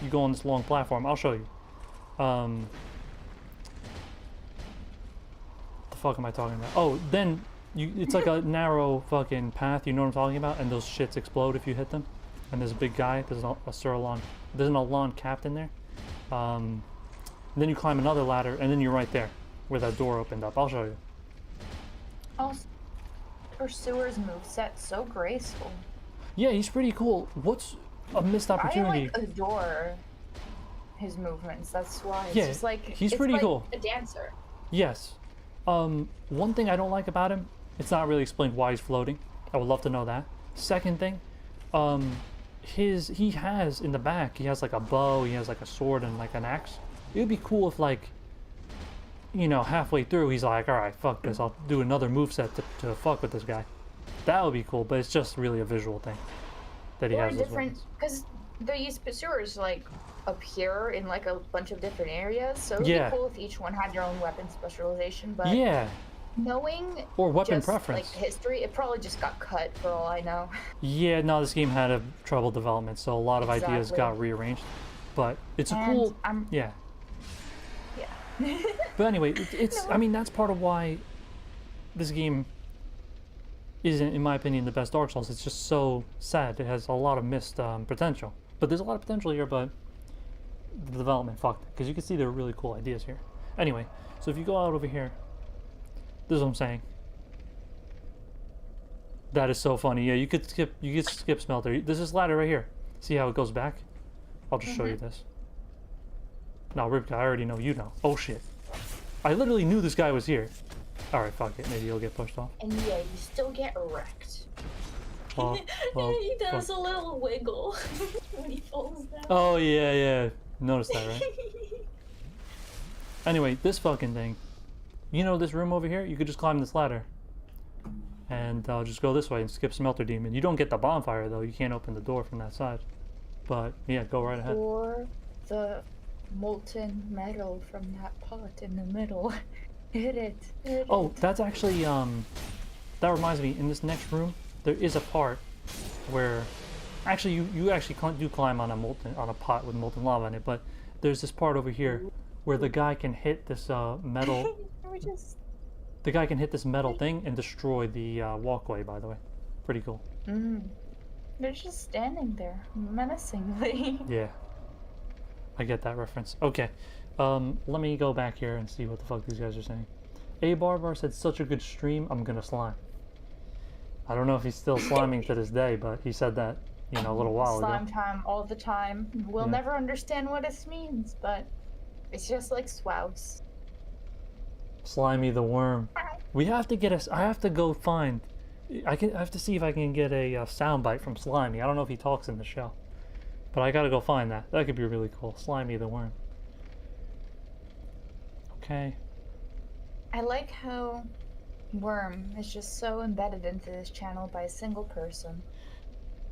You go on this long platform. I'll show you. Fuck am I talking about? Oh, then it's like a narrow fucking path, you know what I'm talking about? And those shits explode if you hit them. And there's a big guy, there's an Alon captain there. And then you climb another ladder, and then you're right there, where that door opened up. I'll show you. Also, Pursuer's moveset so graceful. Yeah, he's pretty cool. What's a missed opportunity? I like adore his movements. That's why it's Yeah, just like he's it's pretty like cool. a dancer. Yes. One thing I don't like about him, it's not really explained why he's floating. I would love to know that. Second thing, he has in the back, he has like a bow, he has like a sword and like an axe. It would be cool if like, you know, halfway through he's like, all right, fuck this, I'll do another moveset to fuck with this guy. That would be cool, but it's just really a visual thing that he Or has those different, weapons. because these pursuers like appear in like a bunch of different areas, so it'd Yeah. be cool if each one had their own weapon specialization. But Yeah, knowing or weapon just, preference. like history, it probably just got cut for all I know. Yeah, no, this game had a trouble development, so a lot of ideas Exactly. got rearranged. But it's a And cool, I'm yeah. yeah. But anyway, it's No. I mean, that's part of why this game isn't, in my opinion, the best Dark Souls. It's just so sad. It has a lot of missed potential. But there's a lot of potential here, but the development fucked it. Because you can see there are really cool ideas here. Anyway, so if you go out over here, this is what I'm saying. That is so funny. Yeah, you could skip Smelter. This is ladder right here. See how it goes back? I'll just show you this. No, Rybko, I already know you know. Oh shit. I literally knew this guy was here. Alright, fuck it. Maybe he'll get pushed off. And yeah, you still get wrecked. Well, He does fuck. a little wiggle when he falls down. Oh, yeah, yeah. Noticed that, right? Anyway, this fucking thing. You know this room over here? You could just climb this ladder. And just go this way and skip Smelter Demon. You don't get the bonfire, though. You can't open the door from that side. But, yeah, go right ahead. Or the molten metal from that pot in the middle. Hit it. Hit Oh, it. that's actually, that reminds me, in this next room, there is a part where, actually, you actually do climb on a pot with molten lava in it, but there's this part over here where the guy can hit this metal, We're just... the guy can hit this metal thing and destroy the walkway, by the way. Pretty cool. They're just standing there, menacingly. Yeah. I get that reference. Okay. Let me go back here and see what the fuck these guys are saying. A Barbar said, such a good stream, I'm gonna slime. I don't know if he's still sliming to this day, but he said that, you know, a little while Slime ago. time all the time. We'll Yeah. never understand what this means, but it's just like swouse. Slimy the worm. We have to get I have to go find. I have to see if I can get a soundbite from Slimy. I don't know if he talks in the show, but I gotta go find that. That could be really cool. Slimy the worm. Okay. I like how Worm is just so embedded into this channel by a single person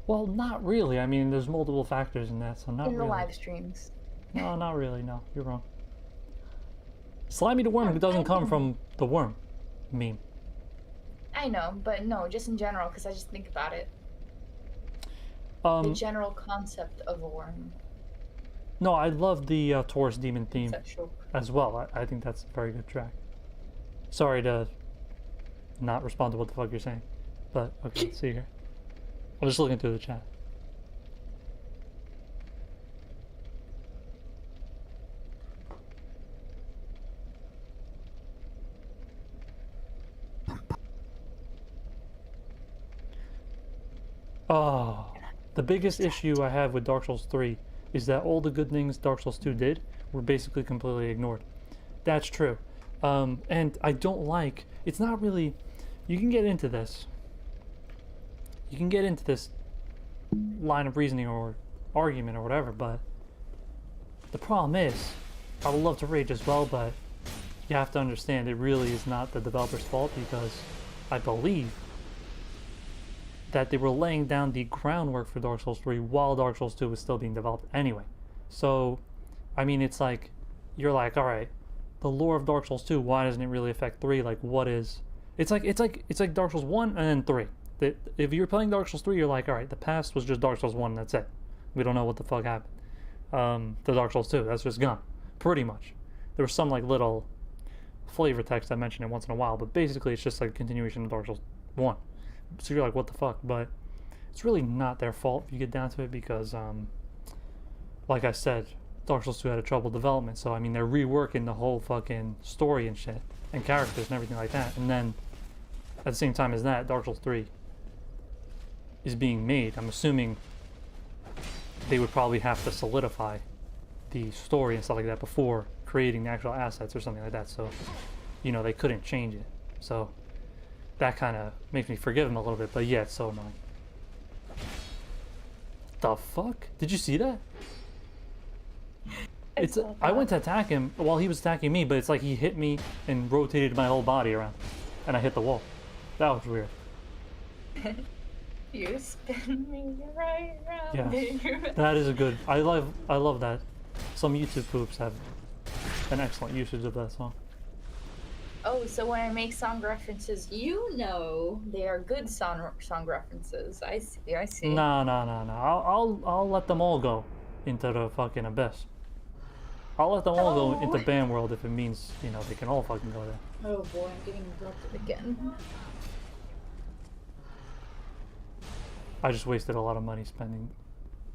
Well, not really. I mean, there's multiple factors in that, so not in the really. live streams. No, not really. No, you're wrong. Slimy the worm doesn't come from the worm meme. I know, but no, just in general, because I just think about it. The general concept of a worm. No, I love the Taurus Demon theme Conceptual. as well. I think that's a very good track. Sorry to not respond to what the fuck you're saying, but okay, let's see here. I'm just looking through the chat. Oh, the biggest issue I have with Dark Souls 3 is that all the good things Dark Souls 2 did were basically completely ignored. That's true. And I don't like, it's not really, you can get into this. You can get into this line of reasoning or argument or whatever, but the problem is, I would love to rage as well, but you have to understand it really is not the developer's fault, because I believe that they were laying down the groundwork for Dark Souls 3 while Dark Souls 2 was still being developed anyway. So, I mean, it's like, you're like, alright, the lore of Dark Souls 2, why doesn't it really affect 3? Like, what is... It's like Dark Souls 1 and then 3. If you're playing Dark Souls 3, you're like, alright, the past was just Dark Souls 1, that's it. We don't know what the fuck happened. The Dark Souls 2, that's just gone. Pretty much. There was some, like, little flavor text I mentioned it once in a while, but basically it's just like a continuation of Dark Souls 1. So you're like, what the fuck? But it's really not their fault if you get down to it, because like I said, Dark Souls 2 had a trouble development, so I mean they're reworking the whole fucking story and shit, and characters and everything like that. And then at the same time as that, Dark Souls 3 is being made. I'm assuming they would probably have to solidify the story and stuff like that before creating the actual assets or something like that. So, you know, they couldn't change it. So that kind of makes me forgive them a little bit. But yeah, it's so annoying. The fuck? Did you see that? I went to attack him while he was attacking me, but it's like he hit me and rotated my whole body around, and I hit the wall. That was weird. You spin me right round. Yeah, that is a good. I love that. Some YouTube poops have an excellent usage of that song. Oh, so when I make song references, you know they are good song references. I see. No. I'll let them all go into the fucking abyss. I'll let them all go into band world if it means, you know, they can all fucking go there. Oh boy, I'm getting interrupted again. I just wasted a lot of money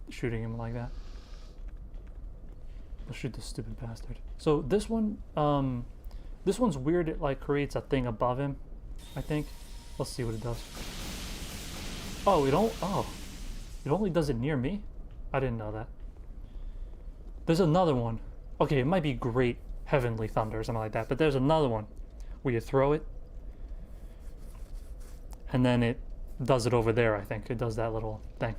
shooting him like that. Let's shoot this stupid bastard. So this one's weird. It like creates a thing above him, I think. Let's see what it does. Oh, it only does it near me? I didn't know that. There's another one. Okay, it might be Great Heavenly Thunder or something like that, but there's another one where you throw it and then it does it over there, I think. It does that little thing.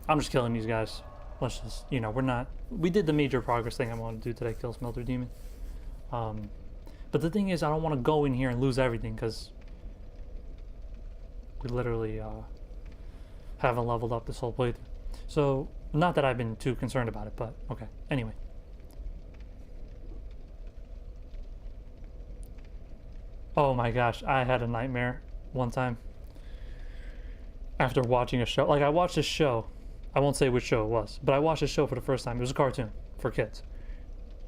I'm just killing these guys. Let's just, you know, we did the major progress thing I wanted to do today, kill Smelter Demon. But the thing is, I don't want to go in here and lose everything, because we literally haven't leveled up this whole playthrough. So, not that I've been too concerned about it, but okay. Anyway. Oh my gosh, I had a nightmare one time after watching a show. Like, I watched a show. I won't say which show it was, but I watched a show for the first time. It was a cartoon for kids.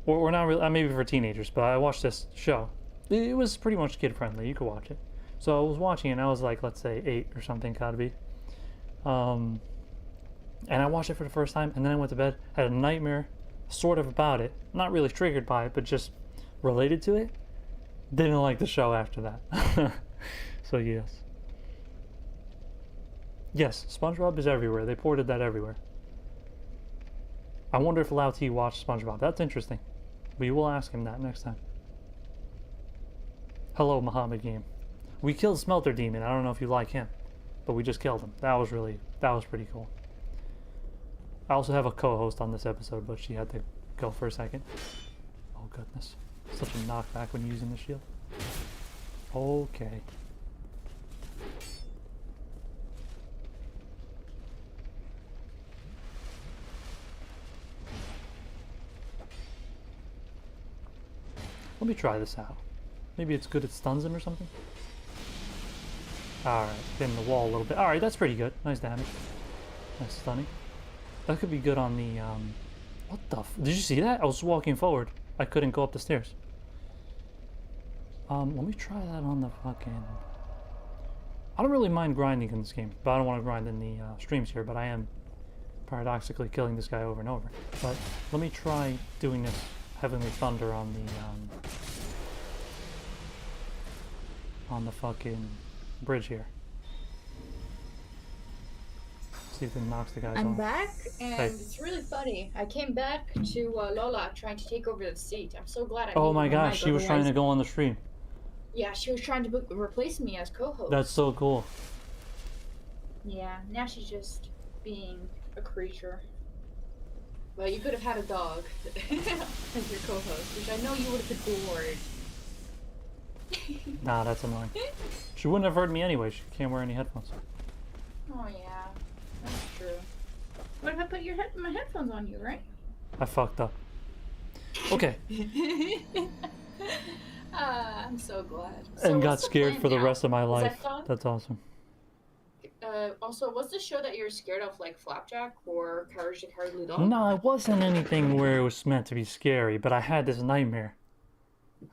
Or not really, maybe for teenagers, but I watched this show. It was pretty much kid-friendly. You could watch it. So I was watching it, and I was like, let's say 8 or something, gotta be. And I watched it for the first time, and then I went to bed, had a nightmare, sort of about it. Not really triggered by it, but just related to it. Didn't like the show after that. So yes. Yes, SpongeBob is everywhere. They ported that everywhere. I wonder if Lao T watched SpongeBob. That's interesting. We will ask him that next time. Hello, Muhammad Game. We killed Smelter Demon. I don't know if you like him, but we just killed him. That was pretty cool. I also have a co-host on this episode, but she had to go for a second. Oh goodness. Such a knockback when using the shield. Okay. Let me try this out. Maybe it's good at stuns him or something? Alright, hitting the wall a little bit. Alright, that's pretty good. Nice damage. Nice stunning. That could be good on the, what the did you see that? I was walking forward. I couldn't go up the stairs. Let me try that on the fucking... I don't really mind grinding in this game, but I don't want to grind in the streams here, but I am paradoxically killing this guy over and over. But let me try doing this Heavenly Thunder on the fucking bridge here. See if it knocks the guys off. I'm back, and it's really funny. I came back to Lola trying to take over the seat. I'm so glad I Oh my gosh, she was trying to go on the stream. Yeah, she was trying to replace me as co-host. That's so cool. Yeah, now she's just being a creature. Well, you could have had a dog as your co-host, which I know you would have adored. Nah, that's annoying. She wouldn't have heard me anyway. She can't wear any headphones. Oh yeah, that's true. What if I put my headphones on you, right? I fucked up. Okay. I'm so glad. And got scared for the rest of my life. Is that fun? That's awesome. Also, what's the show that you're scared of, like Flapjack or Courage the Cowardly Dog? No, it wasn't anything where it was meant to be scary, but I had this nightmare.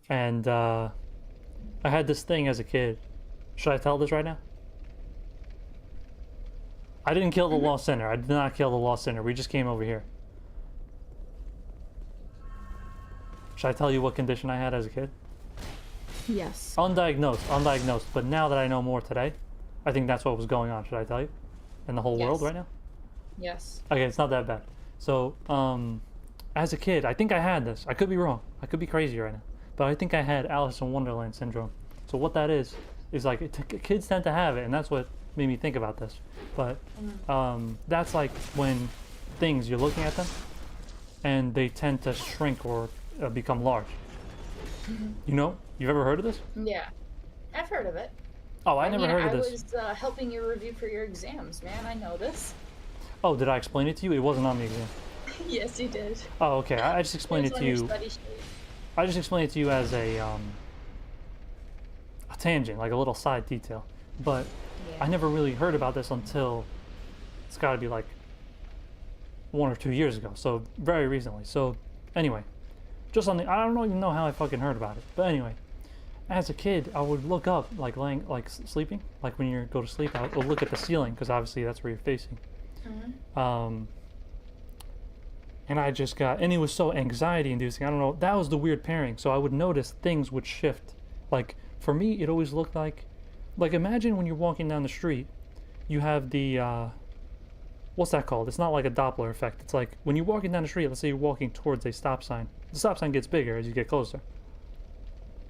And, I had this thing as a kid. Should I tell this right now? I didn't kill the Lost Sinner. I did not kill the Lost Sinner. We just came over here. Should I tell you what condition I had as a kid? Yes. Undiagnosed. But now that I know more today, I think that's what was going on. Should I tell you? In the whole world Yes. right now? Yes. Okay, it's not that bad. So, as a kid, I think I had this. I could be wrong. I could be crazy right now. But I think I had Alice in Wonderland syndrome. So what that is like kids tend to have it, and that's what made me think about this. But that's like when things, you're looking at them, and they tend to shrink or become large. You know? You've ever heard of this? Yeah. I've heard of it. Oh, I never heard of this. I was helping you review for your exams, man. I know this. Oh, did I explain it to you? It wasn't on the exam. Yes, you did. Oh, okay. I just explained it It's to on your you. study sheet. I just explained it to you as a tangent, like a little side detail. But Yeah. I never really heard about this until it's got to be like 1 or 2 years ago. So very recently. So anyway, just on the, I don't even know how I fucking heard about it. But anyway, as a kid, I would look up, like laying, like sleeping, like when you go to sleep, I would look at the ceiling because obviously that's where you're facing. And I just got, and it was so anxiety inducing. I don't know. That was the weird pairing. So I would notice things would shift. Like for me, it always looked like imagine when you're walking down the street, you have the, what's that called? It's not like a Doppler effect. It's like when you're walking down the street, let's say you're walking towards a stop sign. The stop sign gets bigger as you get closer.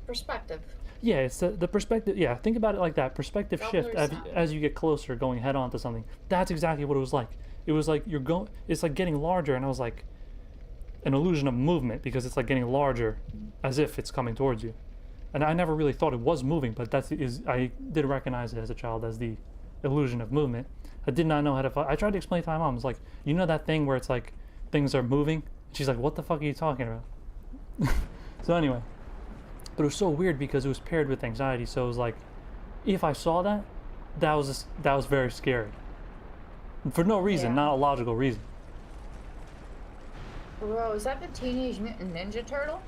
Perspective. Yeah, it's the perspective. Yeah, think about it like that. Perspective shift Doppler sound. as you get closer, going head on to something. That's exactly what it was like. It was like you're going. It's like getting larger, and I was like, an illusion of movement because it's like getting larger, as if it's coming towards you. And I never really thought it was moving, but I did recognize it as a child as the illusion of movement. I did not know how to. I tried to explain to my mom. It's like, you know that thing where it's like things are moving. She's like, what the fuck are you talking about? So anyway. But it was so weird because it was paired with anxiety. So it was like, if I saw that, that was very scary. For no reason, Yeah. not a logical reason. Bro, is that the Teenage Mutant Ninja Turtle?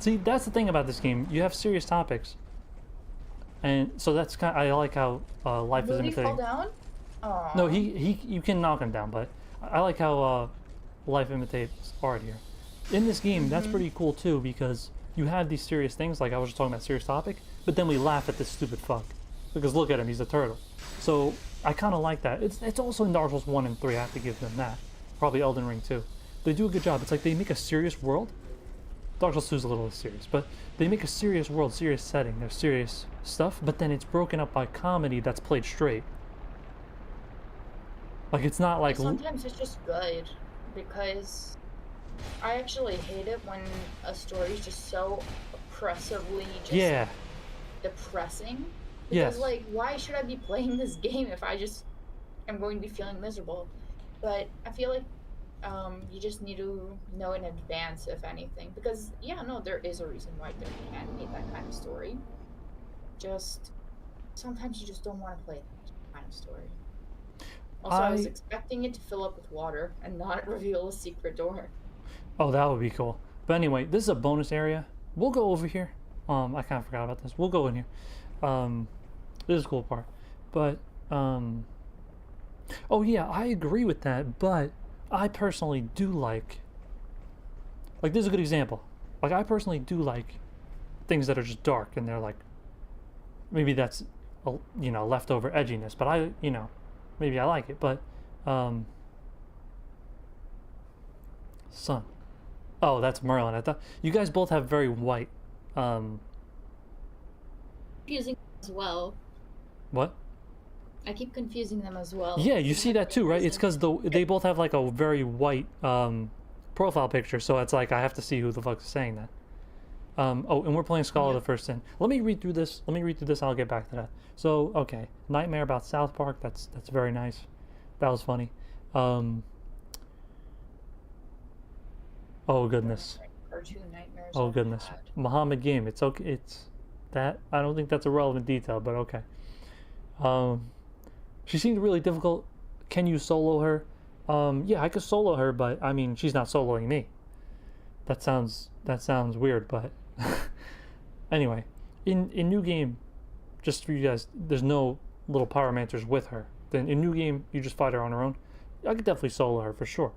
See, that's the thing about this game. You have serious topics, and so that's kind. I like how life is Did he fall imitating. down? Aww. No, you can knock him down, but I like how life imitates art here. In this game, that's pretty cool too because you have these serious things, like I was just talking about serious topic, but then we laugh at this stupid fuck because look at him, he's a turtle. So I kind of like that. It's also in Dark Souls 1 and 3. I have to give them that. Probably Elden Ring too. They do a good job. It's like they make a serious world. Dark Souls 2 is a little less serious, but they make a serious world, serious setting. There's serious stuff, but then it's broken up by comedy that's played straight. Like it's not like Sometimes it's just good because I actually hate it when a story is just so oppressively just yeah. depressing. Yes. Because like, why should I be playing this game if I just am going to be feeling miserable? But I feel like you just need to know in advance, if anything, because yeah, no, there is a reason why there can't be that kind of story. Just sometimes you just don't want to play that kind of story. Also, I was expecting it to fill up with water and not reveal a secret door. Oh, that would be cool. But anyway, this is a bonus area. We'll go over here. I kind of forgot about this. We'll go in here. This is a cool part. But, oh yeah, I agree with that, but I personally do like this is a good example. Like, I personally do like things that are just dark and they're like, maybe that's, leftover edginess, but maybe I like it, but, sun. Oh, that's Merlin. I thought you guys both have very white, Confusing as well. what? I keep confusing them as well. Yeah, you see that too, right? It's because they both have like a very white profile picture, so it's like I have to see who the fuck is saying that. Oh, and we're playing Scholar of the First Sin. Let me read through this. I'll get back to that. So, okay, Nightmare about South Park. That's very nice. That was funny. Oh goodness. Cartoon nightmares. Oh goodness. God. Muhammad Game. It's okay. It's that. I don't think that's a relevant detail, but okay. She seemed really difficult. Can you solo her? Yeah, I could solo her, but I mean, she's not soloing me. That sounds weird, but anyway, in new game, just for you guys, there's no little pyromancers with her. Then in new game, you just fight her on her own. I could definitely solo her for sure.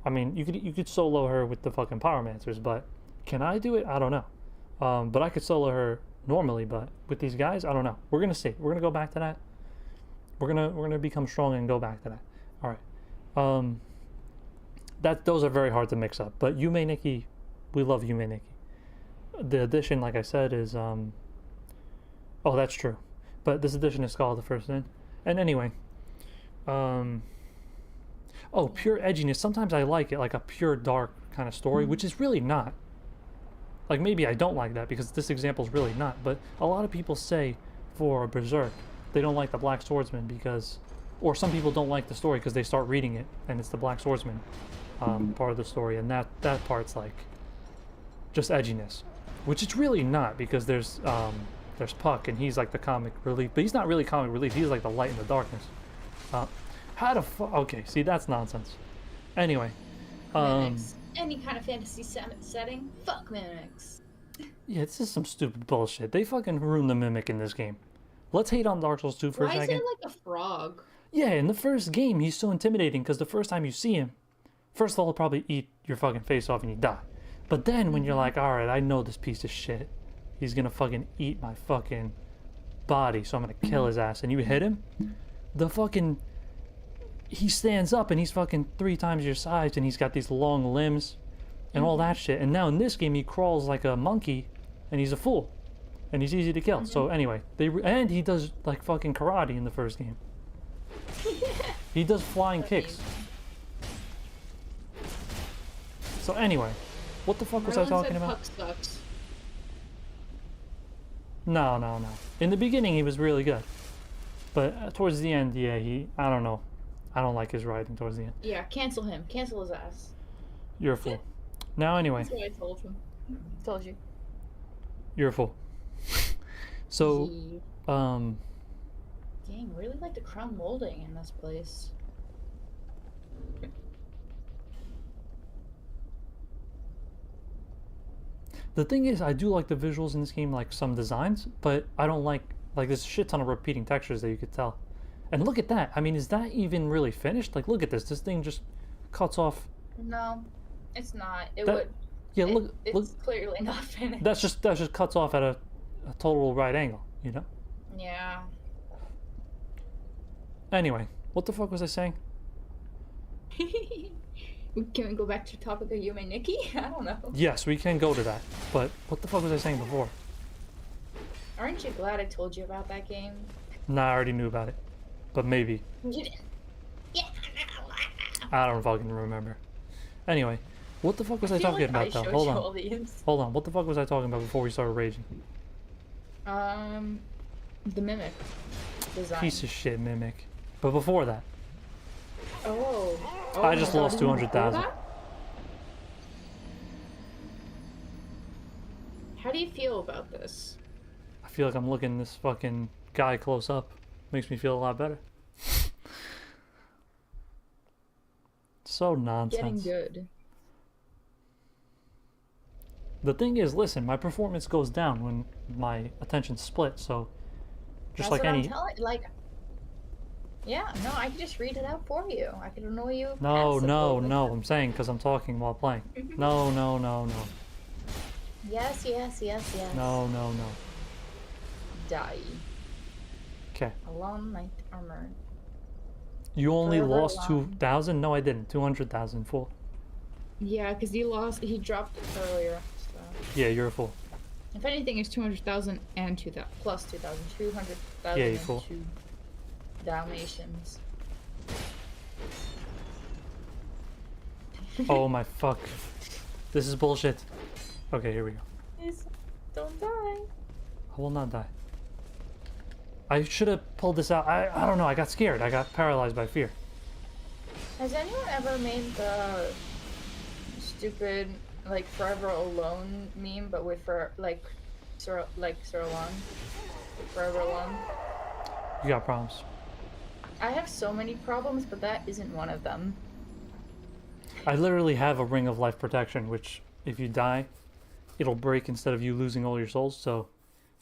I mean, you could solo her with the fucking Pyromancers, but can I do it? I don't know. But I could solo her normally, but with these guys, I don't know. We're gonna see. We're gonna go back to that. We're gonna become strong and go back to that. All right. Those are very hard to mix up. But Yume Nikki, we love Yume Nikki. The edition, like I said, is oh, that's true. But this edition is called the first in. And anyway, oh, pure edginess. Sometimes I like it, like a pure dark kind of story, which is really not. Like, maybe I don't like that because this example is really not. But a lot of people say for Berserk, they don't like the Black Swordsman because, or some people don't like the story because they start reading it and it's the Black Swordsman part of the story, and that part's like just edginess, which it's really not because there's Puck and he's like the comic relief, but he's not really comic relief. He's like the light in the darkness. Okay, see, that's nonsense. Anyway, Mimics. Any kind of fantasy setting, fuck mimics. yeah, this is some stupid bullshit. They fucking ruined the mimic in this game. Let's hate on Dark Souls 2 for a second. Why is it like a frog? Yeah, in the first game, he's so intimidating because the first time you see him, first of all, he'll probably eat your fucking face off and you die. But then when you're like, alright, I know this piece of shit. He's gonna fucking eat my fucking body, so I'm gonna kill his ass. And you hit him, he stands up and he's fucking 3 times your size and he's got these long limbs and all that shit. And now in this game, he crawls like a monkey and he's a fool. And he's easy to kill. So anyway, and he does like fucking karate in the first game. He does flying kicks. So anyway, what the fuck was I talking about? Puck sucks. No. In the beginning, he was really good. But towards the end, yeah, I don't know. I don't like his writing towards the end. Yeah, cancel him. Cancel his ass. You're a fool. Now anyway. That's what I told him. Told you. You're a fool. So, Dang, really like the crown molding in this place. the thing is, I do like the visuals in this game, like some designs, but I don't like there's a shit ton of repeating textures that you could tell. And look at that. I mean, is that even really finished? Like, look at this. This thing just cuts off. No, it's not. Yeah, look. It's clearly not finished. That just cuts off at a total right angle, you know? Yeah. Anyway, what the fuck was I saying? Can we go back to the topic of Yume Nikki? I don't know. Yes, we can go to that. But what the fuck was I saying before? Aren't you glad I told you about that game? Nah, I already knew about it. But maybe. You didn't. Yeah. I don't fucking remember. Anyway, what the fuck was I talking about though? Hold on. Hold on. What the fuck was I talking about before we started raging? The mimic design. Piece of shit mimic. But before that. Oh. I just lost 200,000. How do you feel about this? I feel like I'm looking this fucking guy close up. Makes me feel a lot better. So nonsense. Getting good. The thing is, listen, my performance goes down when my attention's split, so just That's like what any... I'm telling, yeah, no, I can just read it out for you. I can annoy you. No, passively. I'm saying because I'm talking while playing. No. Yes. No. Die. Okay. Alone knight armor. You only Forever lost alone. 2,000? No, I didn't. 200,000 full. Yeah, because he dropped it earlier. So. Yeah, you're a fool. If anything, it's 200,000 and 2,000 plus 2,000, 200,000. Yeah, you fool. Two Dalmatians. Oh my fuck. This is bullshit. Okay, here we go. Please don't die. I will not die. I should have pulled this out. I don't know. I got scared. I got paralyzed by fear. Has anyone ever made the stupid Forever Alone meme, but with Sir Alone? Forever Alone. You got problems. I have so many problems, but that isn't one of them. I literally have a ring of life protection, which if you die, it'll break instead of you losing all your souls. So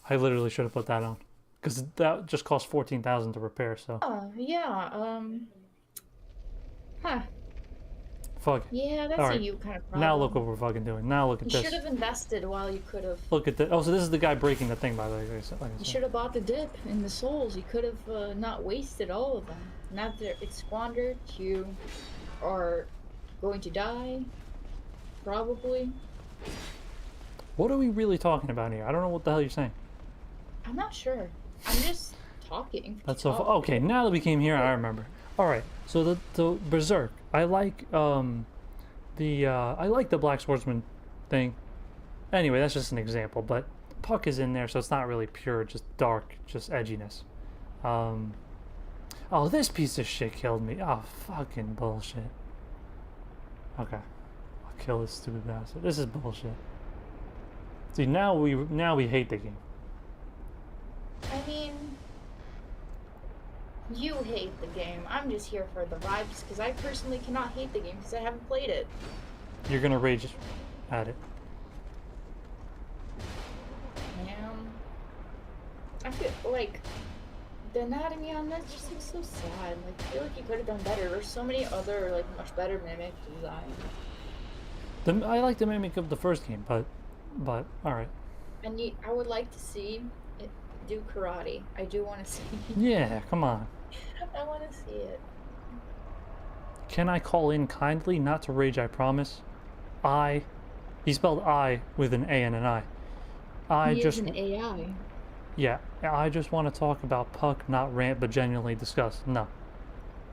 I literally should have put that on. Because that just cost 14,000 to repair, so. Oh, yeah, huh. Fuck it. Yeah, that's Alright. a you kind of problem. Now look what we're fucking doing. Now look at You this. should have invested while you could have. Look at this. Oh, so this is the guy breaking the thing, by the way. Like I You said. should have bought the dip in the souls. You could have not wasted all of them. Now that it's squandered, you are going to die. Probably. What are we really talking about here? I don't know what the hell you're saying. I'm not sure. I'm just talking. That's so okay. Now that we came here, I remember. All right. So the Berserk. I like I like the Black Swordsman thing. Anyway, that's just an example. But Puck is in there, so it's not really pure, just dark, just edginess. Oh, this piece of shit killed me. Oh, fucking bullshit. Okay, I'll kill this stupid bastard. This is bullshit. See, now we hate the game. I mean, you hate the game. I'm just here for the vibes because I personally cannot hate the game because I haven't played it. You're gonna rage at it. I feel like the anatomy on this just looks so sad. Like, I feel like you could have done better. There's so many other like much better mimic designs. I like the mimic of the first game, but all right. And I would like to see it do karate. I do want to see. Yeah, come on. I want to see it. Can I call in kindly? Not to rage, I promise. He spelled I with an A and an I. He is an AI. Yeah, I just want to talk about Puck, not rant, but genuinely discuss. No,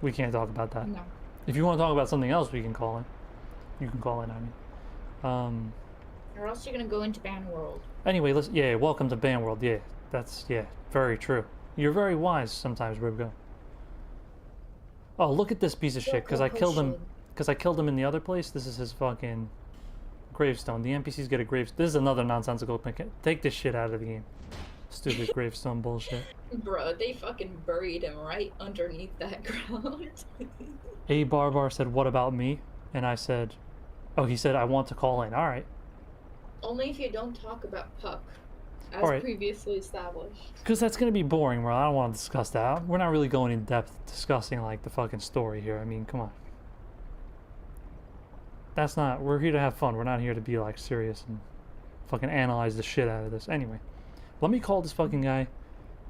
we can't talk about that. No. If you want to talk about something else, we can call in. You can call in, I mean. Or else you're gonna go into ban world. Anyway, welcome to Ban World. Yeah, that's very true. You're very wise sometimes, Rybko. Oh, look at this piece of shit. Because I killed him. Because I killed him in the other place. This is his fucking gravestone. The NPCs get a gravestone. This is another nonsensical thing. Take this shit out of the game. Stupid gravestone bullshit. Bro, they fucking buried him right underneath that ground. A Barbar said, "What about me?" And I said, "Oh, he said I want to call in." All right. Only if you don't talk about Puck, as All right. previously established. Because that's gonna be boring, bro. I don't want to discuss that. We're not really going in depth discussing like the fucking story here. I mean, come on. That's not. We're here to have fun. We're not here to be like serious and fucking analyze the shit out of this. Anyway, let me call this fucking guy.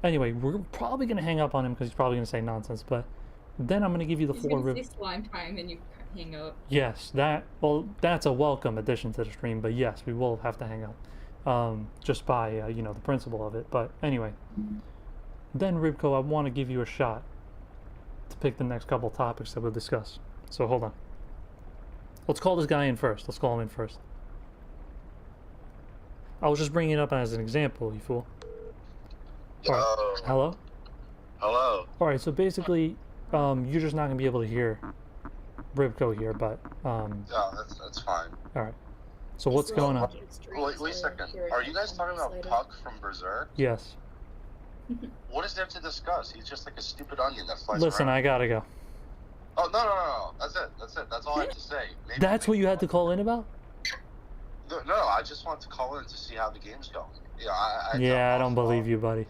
Anyway, we're probably gonna hang up on him because he's probably gonna say nonsense. But then I'm gonna give you the full review. Slime time and you hang up. Yes, that's a welcome addition to the stream. But yes, we will have to hang up, just by the principle of it. But anyway, then Rybko, I want to give you a shot to pick the next couple topics that we'll discuss. So hold on. Let's call this guy in first. Let's call him in first. I was just bringing it up as an example, you fool. Yo. Right. Hello? Hello. Alright, so basically, you're just not going to be able to hear Rybko here, but... Yeah, that's fine. Alright. So what's going on? Wait a second. Are you guys talking about Puck from Berserk? Yes. What is there to discuss? He's just like a stupid onion that flies Listen, around. I gotta go. Oh, no. That's it. That's all I have to say. That's what you had to call in about? No, I just want to call in to see how the game's going. Yeah, I don't believe you, buddy.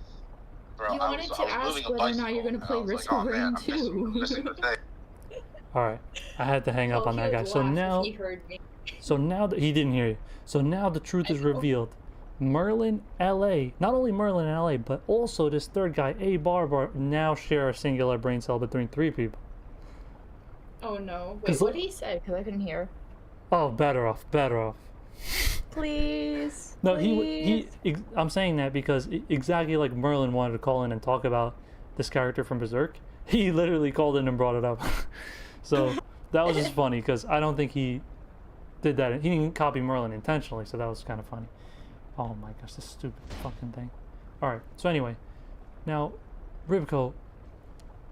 Bro, you wanted to ask whether or not you're going to play Rybko Rain 2. Alright, I had to hang up on that guy. So now that he didn't hear you. So now the truth is revealed. Merlin, LA, not only Merlin and LA, but also this third guy, A Barbar, now share a singular brain cell between 3 people. Oh no. Wait, what did he say? Because I couldn't hear. Oh, better off. Please. No, please. I'm saying that because exactly like Merlin wanted to call in and talk about this character from Berserk, he literally called in and brought it up. So that was just funny because I don't think he did that. He didn't copy Merlin intentionally, so that was kind of funny. Oh my gosh, this stupid fucking thing. Alright, so anyway, now, Rybko,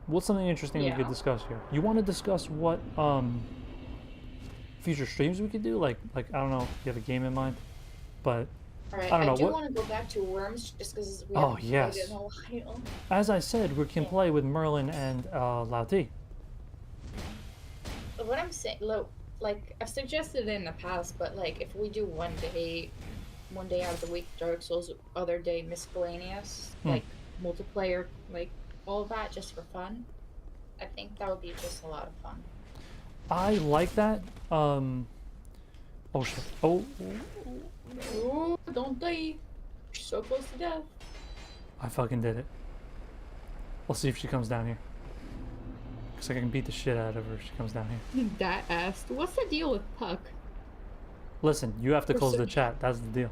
what's something interesting we could discuss here? You want to discuss what future streams we could do? Like I don't know if you have a game in mind, but Alright, I don't know. I do want to go back to Worms just because we haven't played it in a while. As I said, we can play with Merlin and Lao T. What I'm saying, like I've suggested it in the past, but like if we do one day out of the week Dark Souls, other day miscellaneous, like multiplayer, like all of that just for fun, I think that would be just a lot of fun. I like that. Oh shit. Oh, Oh, don't die. You're so close to death. I fucking did it. We'll see if she comes down here. Looks like I can beat the shit out of her if she comes down here. That asked, what's the deal with Puck? Listen, you have to close the chat. That's the deal.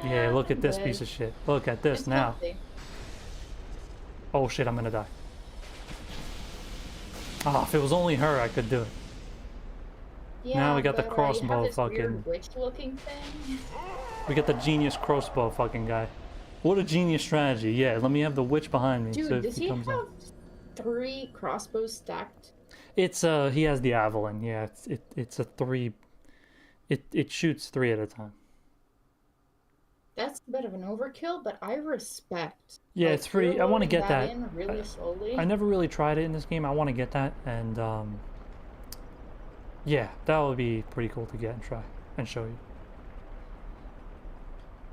Yeah, look at this piece of shit. Look at this now. Oh shit, I'm gonna die. Ah, if it was only her, I could do it. Yeah, Now we got the but, crossbow you have this fucking- weird witch-looking thing. We got the genius crossbow fucking guy. What a genius strategy. Yeah, let me have the witch behind me. Dude, so if does he comes have out. 3 crossbows stacked? It's he has the Avalon. Yeah, it's a 3. It shoots 3 at a time. That's a bit of an overkill, but I respect. Yeah, Like, it's pretty. you're I want to loading get that. in really slowly. I never really tried it in this game. I want to get that, and yeah, that would be pretty cool to get and try and show you.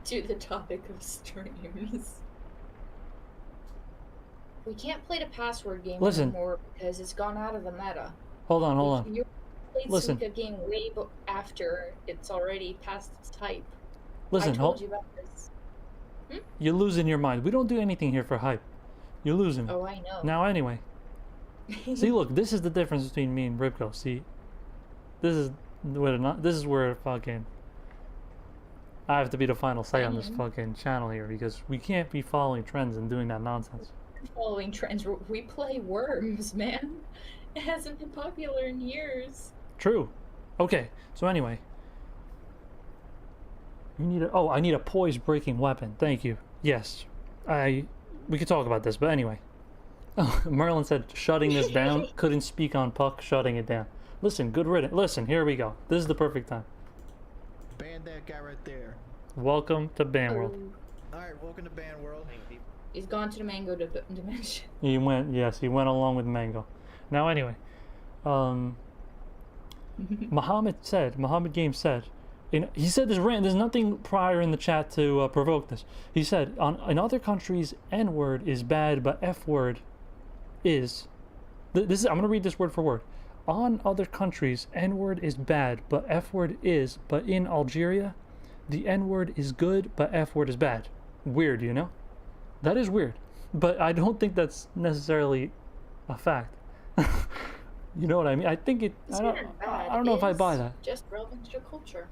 To the topic of streams. We can't play the password game Listen. anymore because it's gone out of the meta. Hold on. You played Listen. Suika game way after it's already past its hype. Listen, I told you about this. You're losing your mind. We don't do anything here for hype. You're losing. Oh, I know. Now, anyway. See, look, this is the difference between me and Rybko. See, this is where fucking I have to be the final say on this fucking channel here because we can't be following trends and doing that nonsense. Following trends, we play Worms, man. It hasn't been popular in years. True. Okay. So anyway, you need I need a poise breaking weapon. Thank you. Yes, we could talk about this, but anyway. Oh, Merlin said shutting this down. Couldn't speak on Puck. Shutting it down. Listen, good riddance. Listen, here we go. This is the perfect time. Ban that guy right there. Welcome to Ban World. Alright, welcome to Ban World. He's gone to the mango dimension. He went. Yes, he went along with Mango. Now anyway, Muhammad Games said, he said this rant. There's nothing prior in the chat to provoke this. He said, in other countries, N-word is bad, but F-word is. I'm gonna read this word for word. On other countries, N-word is bad, but F-word is. But in Algeria, the N-word is good, but F-word is bad. Weird, you know? That is weird. But I don't think that's necessarily a fact. You know what I mean? I think it. I don't know if I buy that. Just relevant to your culture.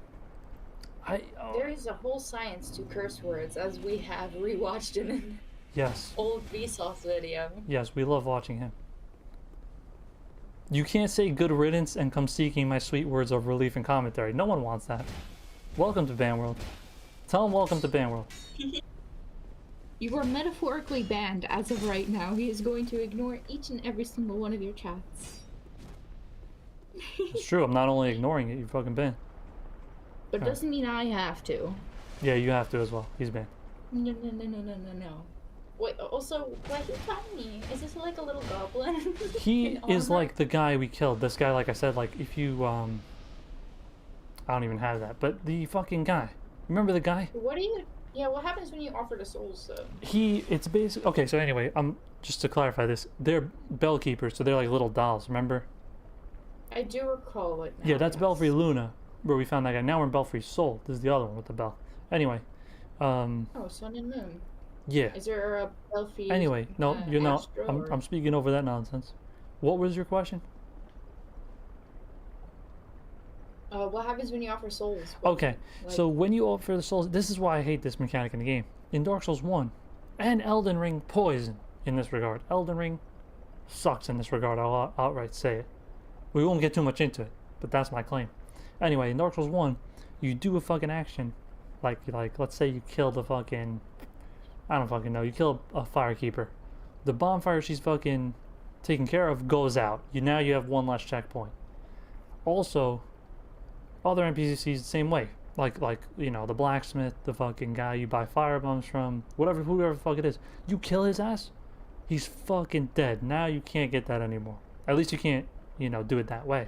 Oh, There is a whole science to curse words, as we have rewatched in an yes. old Vsauce video. Yes, we love watching him. You can't say good riddance and come seeking my sweet words of relief and commentary. No one wants that. Welcome to Ban World. Tell him welcome to Ban World. You are metaphorically banned as of right now. He is going to ignore each and every single one of your chats. It's true. I'm not only ignoring it. You fucking banned. But it doesn't mean I have to. Yeah, you have to as well. He's banned. No. Wait, also, why he tiny? Is this like a little goblin? He in is armor? like the guy we killed. This guy, like I said, like if you I don't even have that. But the fucking guy. Remember the guy? What do you? Yeah, what happens when you offer the souls though? It's basic. Okay, so anyway, just to clarify this, they're bell keepers, so they're like little dolls. Remember? I do recall it now. Yeah, that's yes. Belfry Luna, where we found that guy. Now we're in Belfry Soul. This is the other one with the bell. Anyway, Oh, Sun and Moon. yeah. Is there a Belfie? Anyway, no, you know, Astro, I'm or- speaking over that nonsense. What was your question? What happens when you offer souls? Okay, Like- so when you offer the souls, this is why I hate this mechanic in the game. In Dark Souls 1 and Elden Ring, poison in this regard. Elden Ring sucks in this regard, I'll outright say it. We won't get too much into it, but that's my claim. Anyway, in Dark Souls 1, you do a fucking action, like let's say you kill the fucking, I don't fucking know, you kill a firekeeper. The bonfire she's fucking taken care of goes out. Now you have one less checkpoint. Also, other NPCs the same way. Like you know, the blacksmith, the fucking guy you buy fire bombs from, whoever the fuck it is. You kill his ass, he's fucking dead. Now you can't get that anymore. At least you can't, you know, do it that way.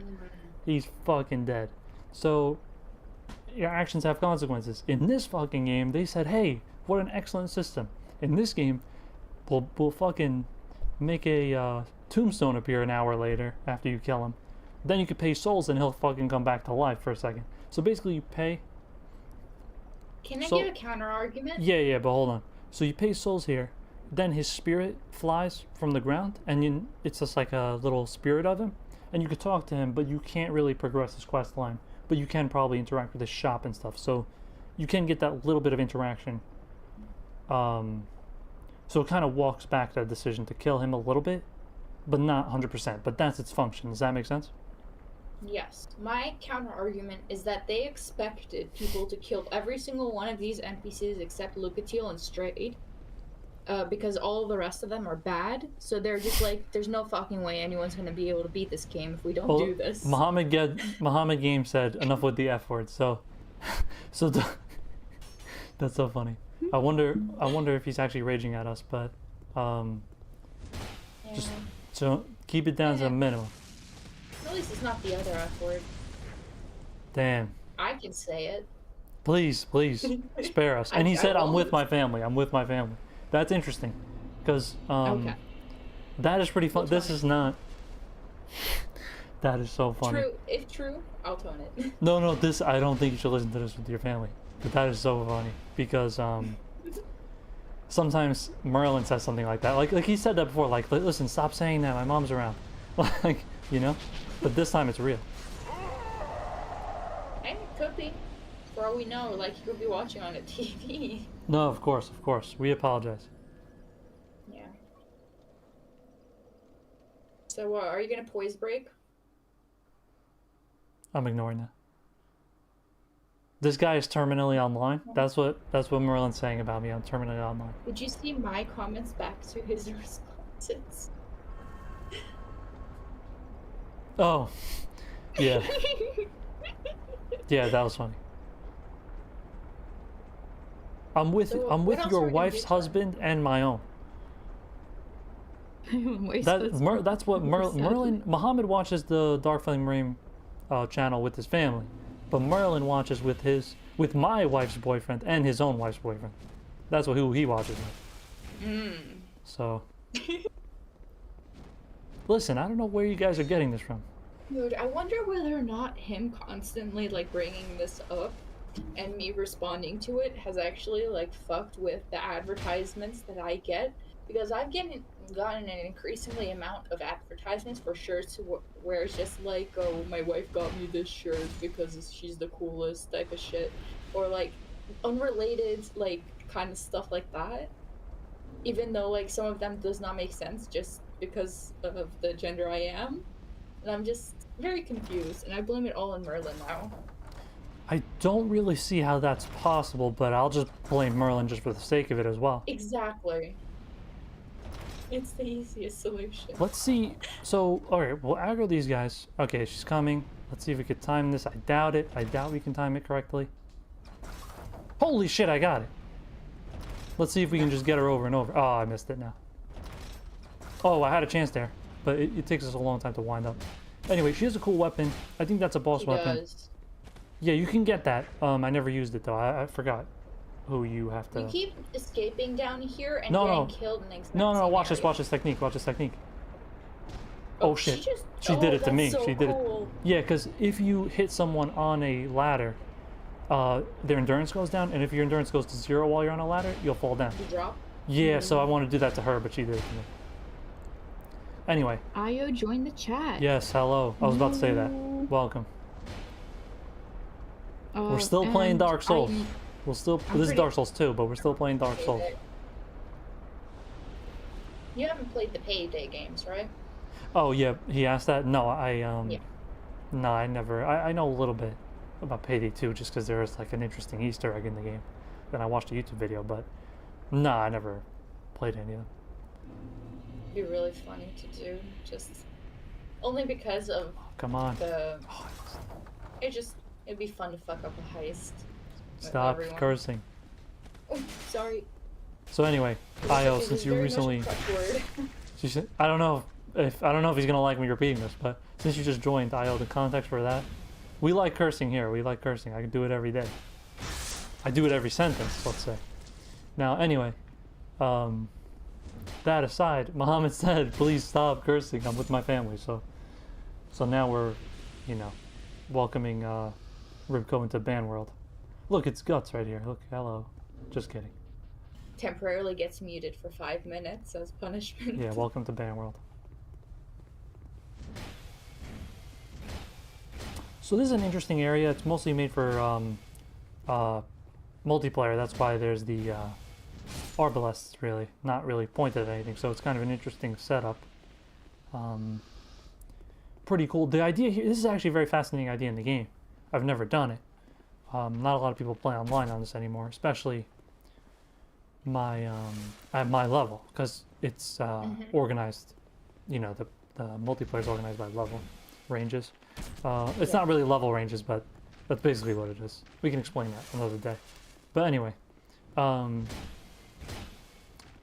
He's fucking dead. So your actions have consequences. In this fucking game, they said, hey, what an excellent system. In this game, we'll fucking make a tombstone appear an hour later after you kill him. Then you could pay souls and he'll fucking come back to life for a second. So basically you pay... Can I So- give a counter argument? Yeah, but hold on. So you pay souls here, then his spirit flies from the ground, and it's just like a little spirit of him, and you could talk to him, but you can't really progress his quest line. But you can probably interact with his shop and stuff, so you can get that little bit of interaction. So it kind of walks back that decision to kill him a little bit, but not 100%. But that's its function. Does that make sense? Yes. My counter argument is that they expected people to kill every single one of these NPCs except Lucatiel and Strayed. Because all the rest of them are bad, so they're just like, there's no fucking way anyone's gonna be able to beat this game if we don't Well, do this. Muhammad Game said enough with the F word. So that's so funny. I wonder if he's actually raging at us, but just Yeah. so keep it down to a minimum. At least it's not the other F word. Damn. I can say it. Please spare us. And he I said, "I'm with won't. my family. I'm with my family." That's interesting, because Okay. that is pretty fun. That's This fine. is not. That is so funny. True. If true, I'll tone it. No, this I don't think you should listen to this with your family. But that is so funny because sometimes Merlin says something like that. Like he said that before. Like, listen, stop saying that. My mom's around. Like, you know. But this time it's real. And it could be. For all we know, like, you could be watching on a TV. No, of course. We apologize. Yeah. So, are you gonna poise break? I'm ignoring that. This guy is terminally online. That's what Merlin's saying about me. I'm terminally online. Did you see my comments back to his responses? Oh, yeah, yeah, that was funny. I'm with So, what your else are we gonna wife's do, husband and my own. That's what Merlin Muhammad watches the Dark Flame Reign channel with his family, but Merlin watches with my wife's boyfriend and his own wife's boyfriend. That's who he watches with. So, listen, I don't know where you guys are getting this from. Dude, I wonder whether or not him constantly, like, bringing this up and me responding to it has actually, like, fucked with the advertisements that I get. Because I've gotten an increasingly amount of advertisements for shirts where it's just like, oh, my wife got me this shirt because she's the coolest type of shit. Or, like, unrelated, like, kind of stuff like that. Even though, like, some of them does not make sense just because of the gender I am. And I'm just very confused, and I blame it all on Merlin now. I don't really see how that's possible, but I'll just blame Merlin just for the sake of it as well. Exactly. It's the easiest solution. Let's see. So, alright, we'll aggro these guys. Okay, she's coming. Let's see if we could time this. I doubt it. I doubt we can time it correctly. Holy shit, I got it. Let's see if we can just get her over and over. Oh, I missed it now. Oh, I had a chance there, but it takes us a long time to wind up. Anyway, she has a cool weapon. I think that's a boss He weapon. does. Yeah, you can get that. I never used it though. I forgot who you have to. You keep escaping down here and No, getting no. killed in the exact No, same watch this. area. Watch this technique. Watch this technique. Oh shit. She did it to me. That's so She did it. cool. Yeah, because if you hit someone on a ladder, their endurance goes down, and if your endurance goes to 0 while you're on a ladder, you'll fall down. You drop? Yeah, so I want to do that to her, but she did it to me. Anyway, Io joined the chat. yes, hello. I was about to say that. Welcome. We're still playing and Dark Souls. I'm We'll still. I'm This is pretty- Dark Souls 2, but we're still playing Dark Souls. You haven't played the Payday games, right? Oh yeah, he asked that. No, Yeah. No, I never. I know a little bit about Payday 2 just because there's like an interesting Easter egg in the game. Then I watched a YouTube video, but no, I never played any of them. It'd be really funny to do, just only because of Come on. the. Oh, It'd be fun to fuck up a heist. with stop everyone. cursing. Oh, sorry. So anyway, Io, It since was you very much a recently, cuss word. she said, I don't know if he's gonna like me repeating this, but since you just joined, Io, the context for that, we like cursing here. We like cursing. I can do it every day. I do it every sentence, let's say. Now, anyway, that aside, Muhammad said, "Please stop cursing. I'm with my family." So now we're, you know, welcoming Rybko into ban world. Look, it's Guts right here. Look, hello. Just kidding. Temporarily gets muted for 5 minutes as punishment. Yeah, welcome to ban world. So this is an interesting area. It's mostly made for multiplayer. That's why there's the arbalests, really. Not really pointed at anything, so it's kind of an interesting setup. Pretty cool. The idea here, this is actually a very fascinating idea in the game. I've never done it. Not a lot of people play online on this anymore, especially my at my level, because it's organized. You know, the multiplayer is organized by level ranges. It's not really level ranges, but that's basically what it is. We can explain that another day. But anyway,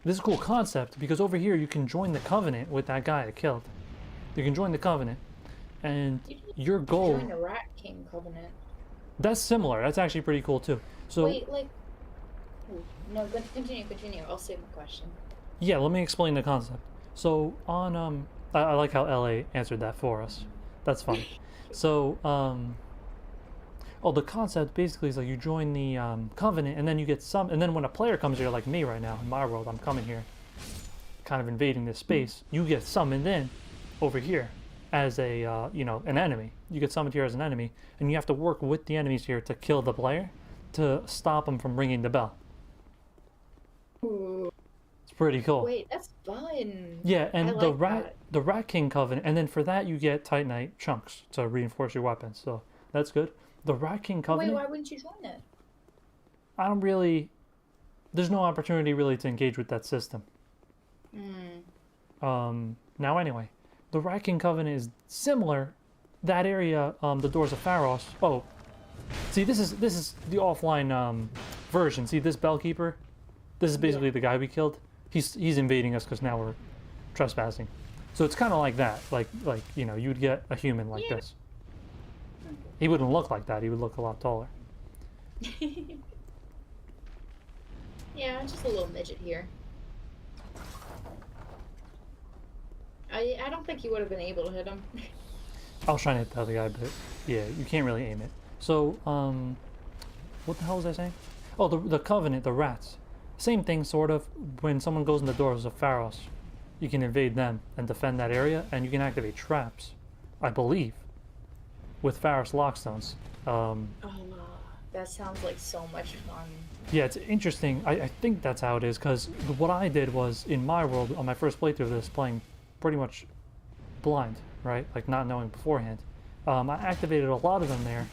this is a cool concept because over here you can join the Covenant with that guy I killed. You can join the Covenant, and your goal. Join the Rat King Covenant. That's similar. That's actually pretty cool too. So Wait, like. No, continue. I'll save my question. yeah, let me explain the concept. So on I like how LA answered that for us. That's funny. So the concept basically is like you join the Covenant, and then you get some, and then when a player comes here, like me right now in my world, I'm coming here, kind of invading this space. You get summoned in over here as a you know, an enemy. You get summoned here as an enemy, and you have to work with the enemies here to kill the player, to stop them from ringing the bell. Ooh. It's pretty cool. Wait, that's fun. Yeah, and I the like the Rat King Covenant, and then for that you get Titanite chunks to reinforce your weapons. So that's good. The Rat King Covenant. Wait, why wouldn't you join it? I don't really. There's no opportunity really to engage with that system. Now anyway, the Rat King Covenant is similar. That area, the Doors of Pharos. Oh, see, this is the offline version. See this Bellkeeper? This is basically the guy we killed. He's invading us because now we're trespassing. So it's kind of like that. Like you know, you'd get a human like this. He wouldn't look like that. He would look a lot taller. Yeah, just a little midget here. I don't think you would have been able to hit him. I was trying to hit the other guy, but yeah, you can't really aim it. So, what the hell was I saying? Oh, the Covenant, the rats. Same thing, sort of. When someone goes in the Doors of Pharos, you can invade them and defend that area, and you can activate traps, I believe, with Pharos lockstones. Oh, that sounds like so much fun. Yeah, it's interesting. I think that's how it is, because what I did was, in my world, on my first playthrough of this, playing pretty much blind, right? Like not knowing beforehand. I activated a lot of them there,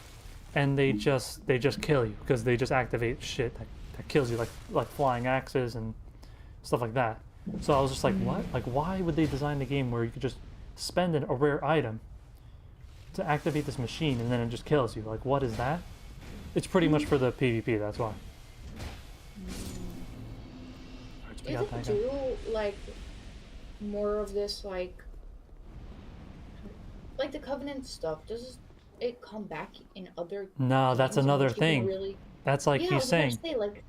and they just kill you, because they just activate shit that kills you, like flying axes and stuff like that. So I was just like, what? Like, why would they design the game where you could just spend a rare item to activate this machine and then it just kills you? Like, what is that? It's pretty much for the PvP, that's why. Do they do, like, more of this, like the Covenant stuff? Does it come back in other No, that's games in another which you can thing. really... That's like Yeah, I he's was about to saying. say, like,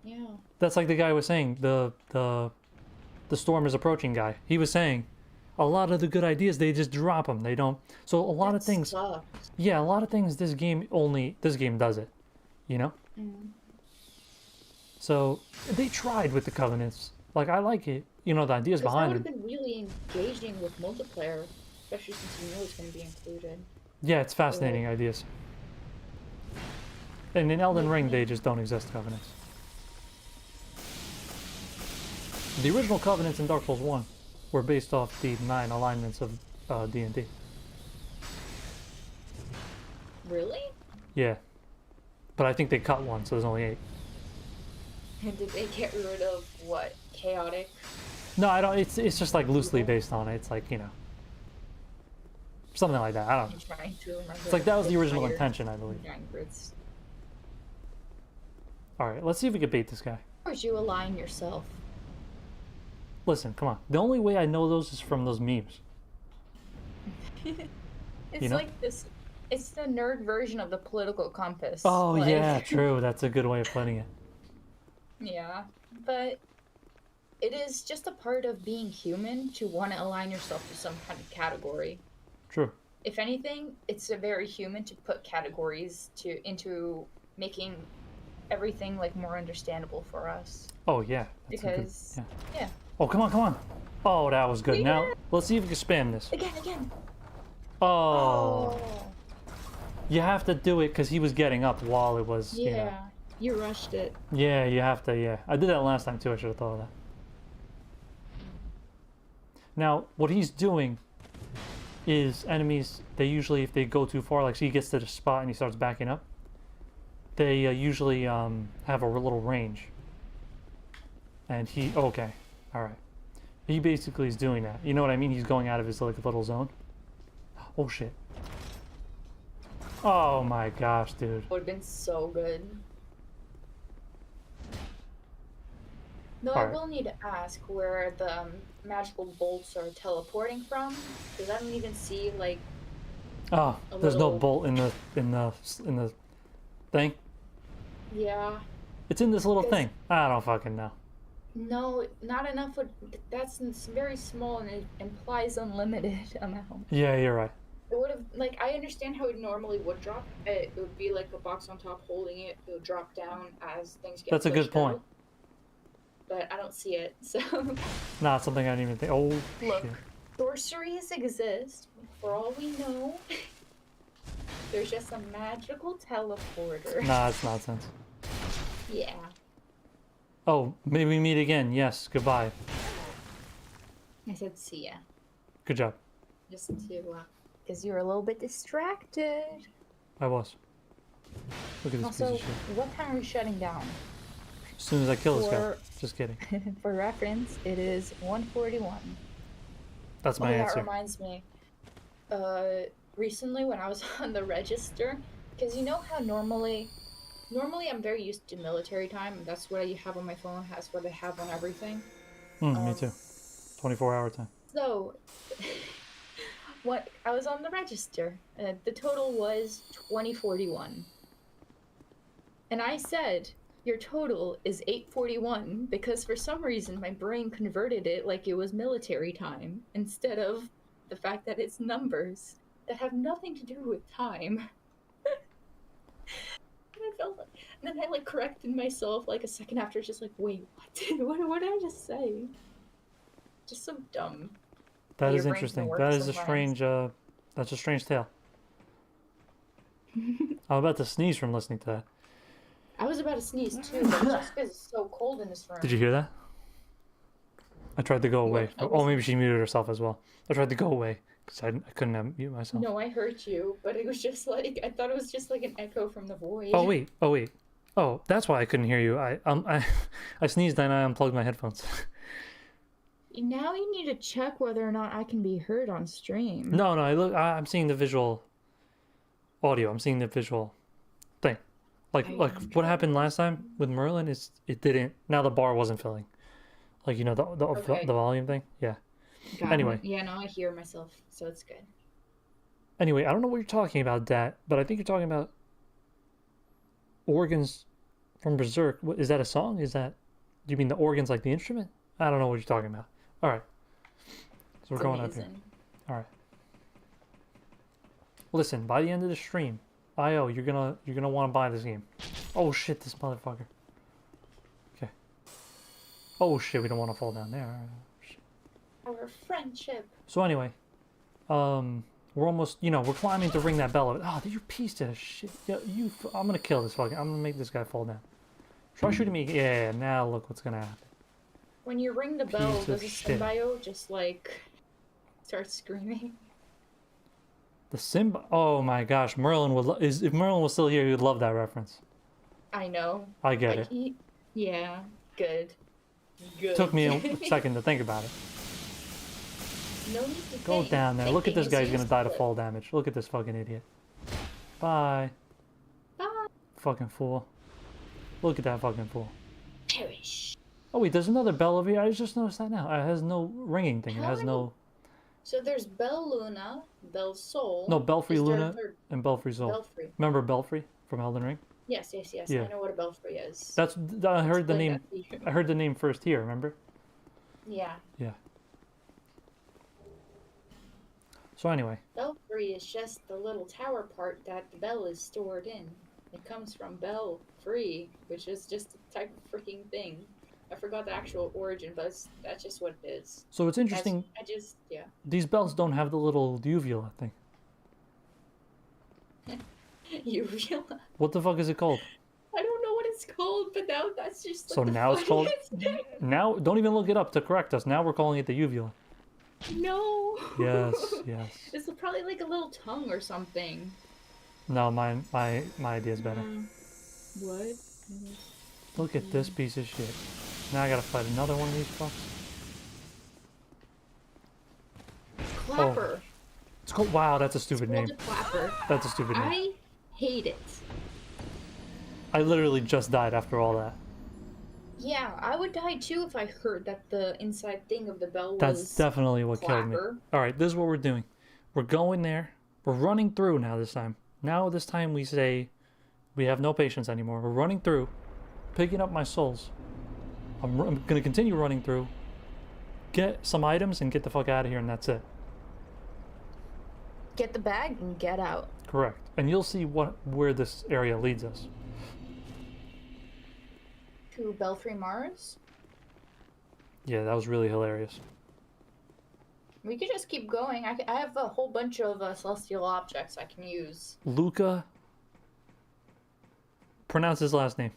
yeah. That's like the guy was saying, the storm is approaching guy. He was saying, a lot of the good ideas, they just drop them. They don't. So a lot of things. Sucks. Yeah, a lot of things. This game does it. You know. So they tried with the Covenants. Like, I like it. You know, the ideas behind that it. would have been really engaging with multiplayer, especially since you know it's going to be included. Yeah, it's fascinating ideas. And in Elden Ring, they just don't exist, Covenants. The original Covenants in Dark Souls 1 were based off the 9 alignments of D&D. Really? Yeah. But I think they cut one, so there's only 8. And did they get rid of what? Chaotic? No, I don't. It's just like loosely based on it. It's like, you know, something like that. I don't know. I'm trying to remember. It's like that was the original fire intention, I believe. giant brutes. All right, let's see if we can bait this guy. Of course, you align yourself. Listen, come on. The only way I know those is from those memes. It's You know? like this. It's the nerd version of the political compass. Oh like, yeah, true. That's a good way of putting it. Yeah, but it is just a part of being human to want to align yourself to some kind of category. True. If anything, it's a very human to put categories into making everything like more understandable for us. Oh yeah. That's a good- Because yeah. Oh come on, come on. Oh, that was good. Now Yeah. let's see if we can spam this. Again. Oh. You have to do it because he was getting up while it was. Yeah. You know. You rushed it. Yeah, you have to. Yeah, I did that last time too. I should have thought of that. Now, what he's doing is enemies. They usually, if they go too far, like so he gets to the spot and he starts backing up. They usually have a little range. And he okay, all right. He basically is doing that. You know what I mean? He's going out of his like little zone. Oh shit. Oh my gosh, dude. Would have been so good. No, I Alright. will need to ask where the magical bolts are teleporting from, because I don't even see like. Oh, A there's no little- bolt in the thing. Yeah. It's in this little Because- thing. I don't fucking know. No, not enough. That's very small and it implies unlimited amount. Yeah, you're right. It would have like I understand how it normally would drop. It would be like a box on top holding it. It would drop down as things get. That's a good pushed point. out, but I don't see it. So Not something I didn't even think. Oh Look. shit. sorceries exist. For all we know, there's just a magical teleporter. Nah, it's nonsense. Yeah. Oh, maybe we meet again. Yes. Goodbye. I said see ya. Good job. Just to because you were a little bit distracted. I was. Look at this Also, piece of shit. what time are we shutting down? As soon as I kill this guy. For- Just kidding. For reference, it is 1:41. That's my That answer. reminds me. Recently when I was on the register, because you know how normally I'm very used to military time. That's what you have on my phone. That's what I have on everything. Me Um, too. 24-hour time. So, what I was on the register, the total was 2041, and I said your total is 841 because for some reason my brain converted it like it was military time instead of the fact that it's numbers that have nothing to do with time. And I felt like, and then I like corrected myself like a second after, just like, wait, what? what did I just say? Just so dumb. That your is brain can interesting. work That is a sometimes. strange. That's a strange tale. I'm about to sneeze from listening to that. I was about to sneeze too, but it's just because it's so cold in this room. Did you hear that? I tried to go away. I Oh, wasn't- maybe she muted herself as well. I tried to go away because I couldn't mute myself. No, I heard you, but it was just like I thought it was just like an echo from the void. Oh wait. Oh wait. Oh, that's why I couldn't hear you. I sneezed and I unplugged my headphones. Now you need to check whether or not I can be heard on stream. No, I'm seeing the visual audio. I'm seeing the visual thing. Like what happened last time with Merlin is it didn't. Now the bar wasn't filling. Like Okay. the volume thing. Yeah. Got Anyway. it. Yeah, no, I hear myself, so it's good. Anyway, I don't know what you're talking about, Dat, but I think you're talking about organs from Berserk. Is that a song? Do you mean the organs like the instrument? I don't know what you're talking about. All right. So we're It's going up here. amazing. All right. Listen, by the end of the stream, IO, you're gonna want to buy this game. Oh shit, this motherfucker. Okay. Oh shit, we don't want to fall down there. All right. Shit. Our friendship. So anyway, we're almost, we're climbing to ring that bell. Oh, you piece of shit. Yeah, I'm gonna kill this fucking. I'm gonna make this guy fall down. Try shooting me. Yeah, now look what's gonna happen. When you ring the bell, Piece of does the shit. symbiote just like start screaming? The Simba. Oh my gosh, Merlin if Merlin was still here, he would love that reference. I know. I get it. Yeah, good. Good. Took me a second to think about it. No need to Go think. down there. Look at this Thinking guy. is He's gonna die to useless. fall damage. Look at this fucking idiot. Bye. Bye. Fucking fool. Look at that fucking fool. Perish. Oh wait, there's another bell over here. I just noticed that now. It has no ringing thing. It How has many- no. So there's Bell Luna, Bell Soul. No, Belfry Is there a Luna third? and Belfry Soul. Belfry. Remember Belfry from Elden Ring? Yes. Yeah. I know what a belfry is. I heard the Explain name. that to you. I heard the name first here. Remember? Yeah. Yeah. So anyway, Belfry is just the little tower part that the bell is stored in. It comes from Belfry, which is just a type of freaking thing. I forgot the actual origin, but that's just what it is. so it's interesting. Yeah. These bells don't have the little uvula thing. You realize? What the fuck is it called? I don't know what it's called, but now that's just like So the now it's called. funniest thing. Now, don't even look it up to correct us. Now we're calling it the uvula. No. Yes, yes. It's probably like a little tongue or something. No, my idea is better. What? Look at this piece of shit. Now I gotta fight another one of these fucks. Clapper. It's called. Wow, that's a stupid name. Called a clapper. That's a stupid name. I hate it. I literally just died after all that. Yeah, I would die too if I heard that the inside thing of the bell was. That's definitely what killed me. clapper. Alright, this is what we're doing. We're going there. We're running through now this time. Now this time we say we have no patience anymore. We're running through, picking up my souls. I'm going to continue running through, get some items, and get the fuck out of here, and that's it. Get the bag and get out. Correct. And you'll see where this area leads us. To Belfry Mars? Yeah, that was really hilarious. We could just keep going. I have a whole bunch of celestial objects I can use. Luca. Pronounce his last name.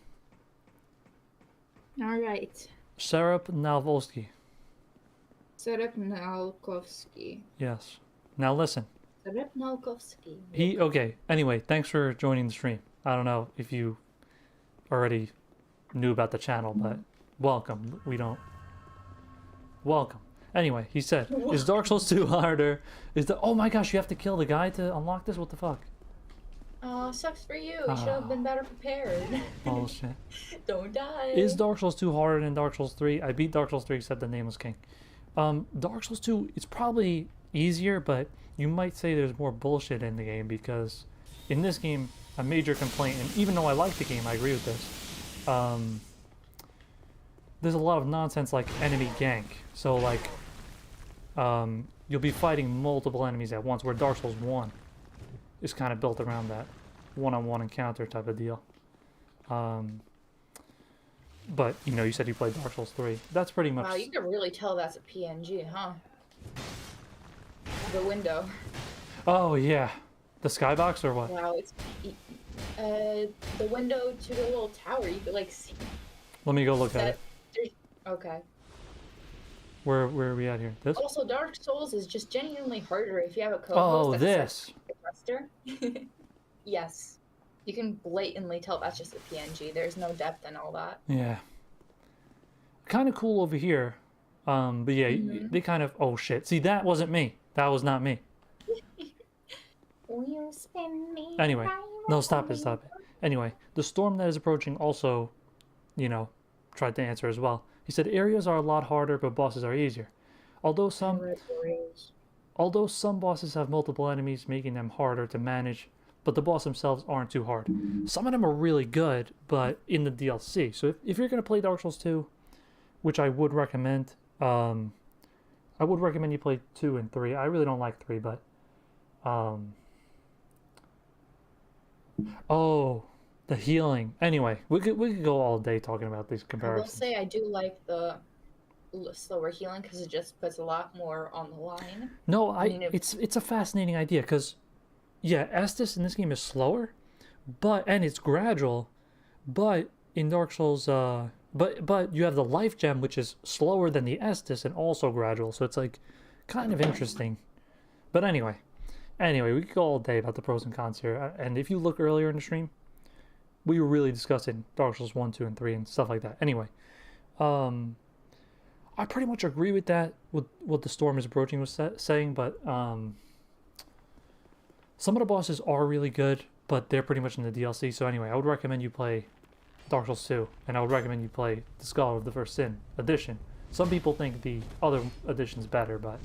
Alright. Serap Nalvolsky. Serep Nalkovsky. Yes. Now listen. Serep Nalkovsky. Okay. Anyway, thanks for joining the stream. I don't know if you already knew about the channel, but welcome. Welcome. Anyway, he said, is Dark Souls 2 harder? Oh my gosh, you have to kill the guy to unlock this? What the fuck? Oh, sucks for you. You should have been better prepared. Bullshit. Don't die. Is Dark Souls 2 harder than Dark Souls 3? I beat Dark Souls 3 except the Nameless King. Dark Souls 2, it's probably easier, but you might say there's more bullshit in the game because in this game, a major complaint, and even though I like the game, I agree with this, there's a lot of nonsense like enemy gank. So like, you'll be fighting multiple enemies at once, where Dark Souls 1 is kind of built around that one-on-one encounter type of deal. But, you know, you said you played Dark Souls 3. That's pretty much... Wow, you can really tell that's a PNG, huh? The window. Oh, yeah. The skybox or what? Wow, it's... the window to the little tower, you could, like, see... Let me go look at it. Okay. Where are we at here? This? Also, Dark Souls is just genuinely harder if you have a co-host Oh, that's this. a Yes. You can blatantly tell that's just a PNG. There's no depth and all that. Yeah. Kind of cool over here. But yeah, they kind of... Oh, shit. See, that wasn't me. That was not me. Will spin me Anyway. right No, stop it. Anyway, the storm that is approaching also, you know, tried to answer as well. He said areas are a lot harder, but bosses are easier. Although some bosses have multiple enemies, making them harder to manage, but the boss themselves aren't too hard. Some of them are really good, but in the DLC. So if you're going to play Dark Souls 2, which I would recommend, I would recommend you play 2 and 3. I really don't like 3, but... Oh, the healing. Anyway, we could go all day talking about these I will comparisons. say I do like the slower healing because it just puts a lot more on the line. No, mean, it's a fascinating idea because, yeah, Estus in this game is slower, and it's gradual, but in Dark Souls, but you have the life gem which is slower than the Estus and also gradual, so it's like kind of interesting. But anyway, we could go all day about the pros and cons here, and if you look earlier in the stream, we were really discussing Dark Souls 1, 2, and 3 and stuff like that. Anyway, I pretty much agree with that, with what the Storm is Approaching was saying, but some of the bosses are really good, but they're pretty much in the DLC. So anyway, I would recommend you play Dark Souls 2, and I would recommend you play the Scholar of the First Sin edition. Some people think the other edition's better, but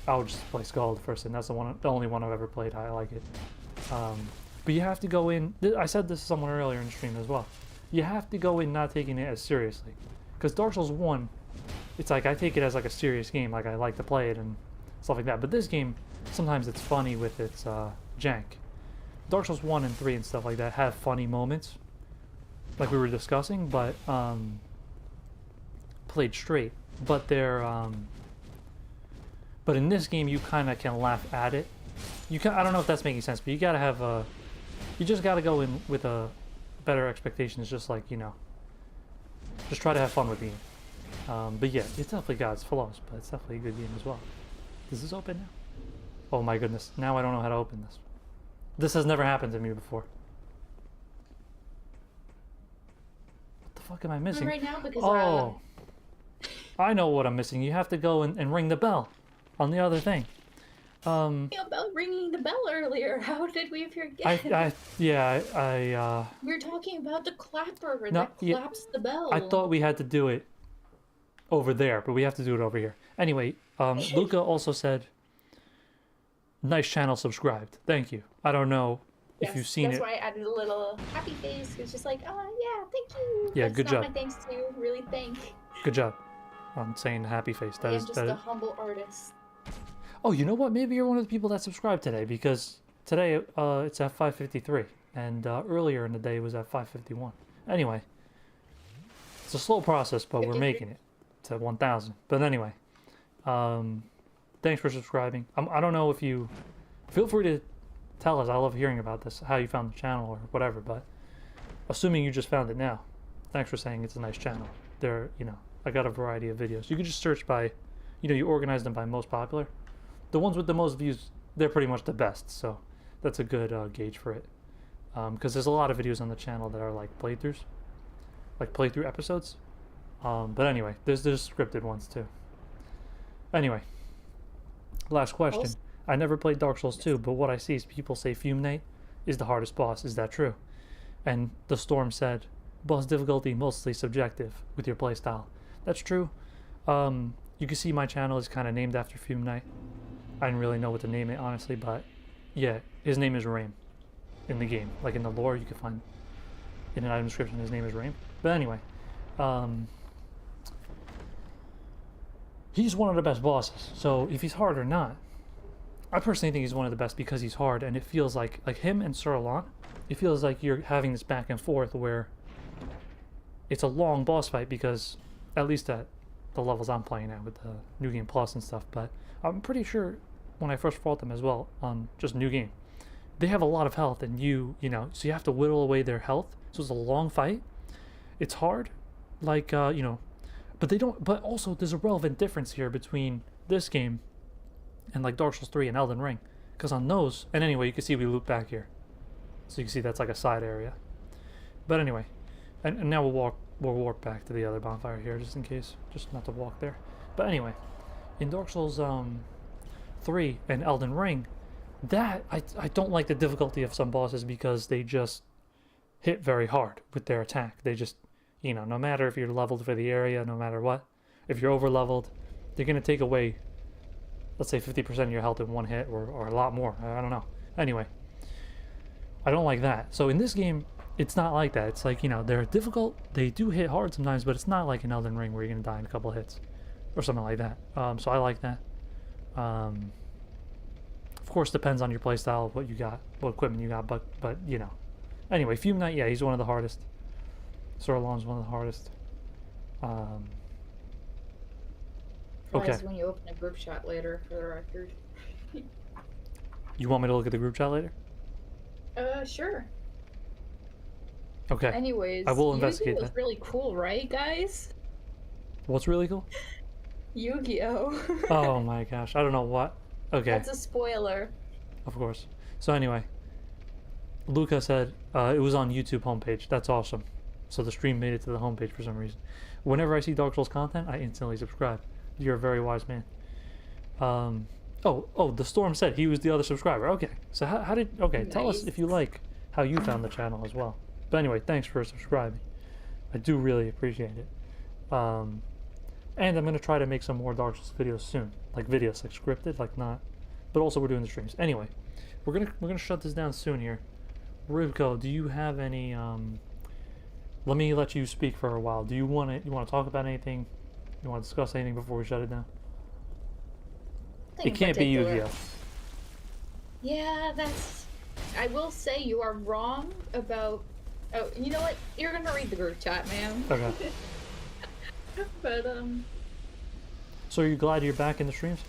I would just play Scholar of the First Sin. That's the only one I've ever played. I like it. But you have to go in... I said this to someone earlier in the stream as well. You have to go in not taking it as seriously. Because Dark Souls 1, it's like I take it as like a serious game. Like I like to play it and stuff like that. But this game, sometimes it's funny with its jank. Dark Souls 1 and 3 and stuff like that have funny moments, like we were discussing, but played straight. But they're but in this game you kind of can laugh at it. You can, I don't know if that's making sense, but you gotta have a, you just gotta go in with a better expectations. Just like, you know, just try to have fun with the game. But yeah, it's definitely got its flaws, but it's definitely a good game as well. Does this open now? Oh my goodness! Now I don't know how to open this. This has never happened to me before. What the fuck am I missing? Right now because Oh, I know what I'm missing. You have to go and ring the bell on the other thing. about ringing the bell earlier. How did we forget? We were talking about the clapper No, that claps the bell. I thought we had to do it over there, but we have to do it over here. Anyway, Luca also said, nice channel, subscribed. Thank you. I don't know if you've seen that's it. why I added a little happy face. It's just like, oh yeah, thank you. Yeah, that's good not job. My thanks to really thank. Good job on saying happy face. That I is am just that a is- humble artist. Oh, you know what? Maybe you're one of the people that subscribed today, because today it's at 5:53, and earlier in the day it was at 5:51. Anyway, it's a slow process, but we're making it to 1,000. But anyway, thanks for subscribing. I don't know if you feel free to tell us. I love hearing about this, how you found the channel or whatever. But assuming you just found it now, thanks for saying it's a nice channel. There, you know, I got a variety of videos. You can just search by, you know, you organize them by most popular. The ones with the most views, they're pretty much the best, so that's a good gauge for it. Because there's a lot of videos on the channel that are like playthroughs, like playthrough episodes. But anyway, there's scripted ones too. Anyway, last question. I never played Dark Souls 2, but what I see is people say Fume Knight is the hardest boss. Is that true? And The Storm said, boss difficulty mostly subjective with your playstyle. That's true. You can see my channel is kind of named after Fume Knight. I didn't really know what to name it, honestly, but yeah, his name is Raim in the game. Like in the lore, you can find in an item description his name is Raim. But anyway, he's one of the best bosses. So if he's hard or not, I personally think he's one of the best because he's hard, and it feels like him and Sir Alon, it feels like you're having this back and forth where it's a long boss fight, because at least at the levels I'm playing at with the New Game Plus and stuff, but I'm pretty sure when I first fought them as well on just New Game, they have a lot of health, and you know, so you have to whittle away their health. So it's a long fight. It's hard, like you know, but they don't. But also, there's a relevant difference here between this game and like Dark Souls 3 and Elden Ring, because on those, and anyway, you can see we loop back here, so you can see that's like a side area. But anyway, and now we'll walk back to the other bonfire here, just in case, just not to walk there. But anyway, in Dark Souls 3 and Elden Ring, that I don't like the difficulty of some bosses, because they just hit very hard with their attack. They just, you know, no matter if you're leveled for the area, no matter what, if you're over leveled, they're gonna take away, let's say 50% of your health in one hit, or a lot more. I don't know. Anyway, I don't like that. So in this game, it's not like that. It's like, you know, they're difficult. They do hit hard sometimes, but it's not like an Elden Ring where you're gonna die in a couple of hits or something like that. So I like that. Of course, depends on your playstyle, what you got, what equipment you got, but you know. Anyway, Fume Knight, yeah, he's one of the hardest. Sir Alon's one of the hardest. Okay. When you open a group chat later, for the record. You want me to look at the group chat later? Sure. Okay. Anyways, I will investigate Yu-Gi-Oh! Was that. really cool, right, guys? What's really cool? Yu-Gi-Oh! Oh my gosh, I don't know what. Okay. That's a spoiler. Of course. So anyway, Luca said it was on YouTube homepage. That's awesome. So the stream made it to the homepage for some reason. Whenever I see Dark Souls content, I instantly subscribe. You're a very wise man. Oh, the Storm said he was the other subscriber. Okay. So how did... Okay, tell us Nice. if you like how you found the channel as well. But anyway, thanks for subscribing. I do really appreciate it. And I'm going to try to make some more Dark Souls videos soon. Like videos, like scripted, like not... But also we're doing the streams. Anyway, we're gonna shut this down soon here. Rybko, do you have any... Let me let you speak for a while. Do you want to talk about anything You want to discuss anything before we shut it down? Nothing It can't be particular. Yu-Gi-Oh. Yeah, that's. I will say you are wrong about. Oh, you know what? You're gonna read the group chat, ma'am. Okay. But So are you glad you're back in the streams?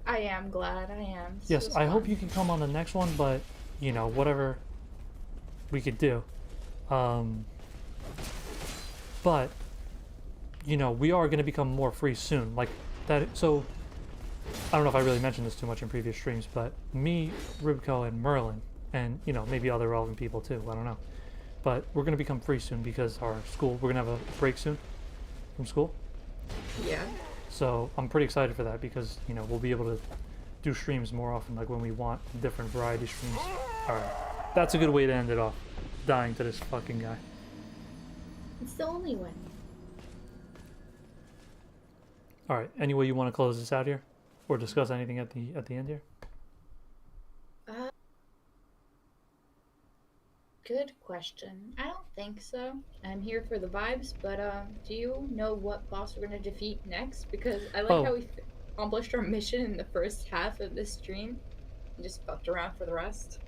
I am glad. I am. This Yes, was I hope fun. you can come on the next one, but you know, whatever we could do. But you know, we are going to become more free soon. Like that. So I don't know if I really mentioned this too much in previous streams, but me, Rybko, and Merlin, and you know, maybe other relevant people too. I don't know. But we're going to become free soon because our school. We're going to have a break soon from school. Yeah. So I'm pretty excited for that because you know we'll be able to do streams more often, like when we want different variety streams. All right, that's a good way to end it off. Dying to this fucking guy. it's the only way. All right. Any way you want to close this out here, or discuss anything at the end here? Good question. I don't think so. I'm here for the vibes, but do you know what boss we're gonna defeat next? Because I like Oh. how we accomplished our mission in the first half of this stream and just fucked around for the rest.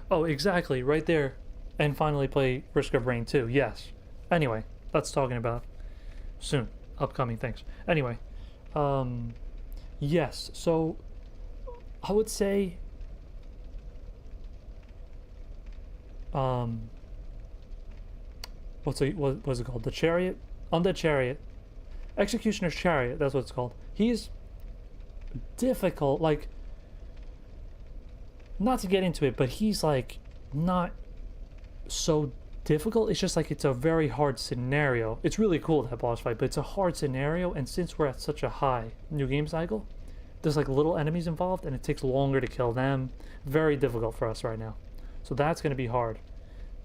Oh, exactly. Right there. And finally play Risk of Rain 2. Yes. Anyway, that's talking about soon. Upcoming things. Anyway, yes. So I would say what was it called? The Chariot? Undead Chariot. Executioner's Chariot, that's what it's called. He's difficult, like, not to get into it, but he's like not so difficult. It's just like it's a very hard scenario. It's really cool, that boss fight, but it's a hard scenario, and since we're at such a high new game cycle, there's like little enemies involved and it takes longer to kill them. Very difficult for us right now. So that's going to be hard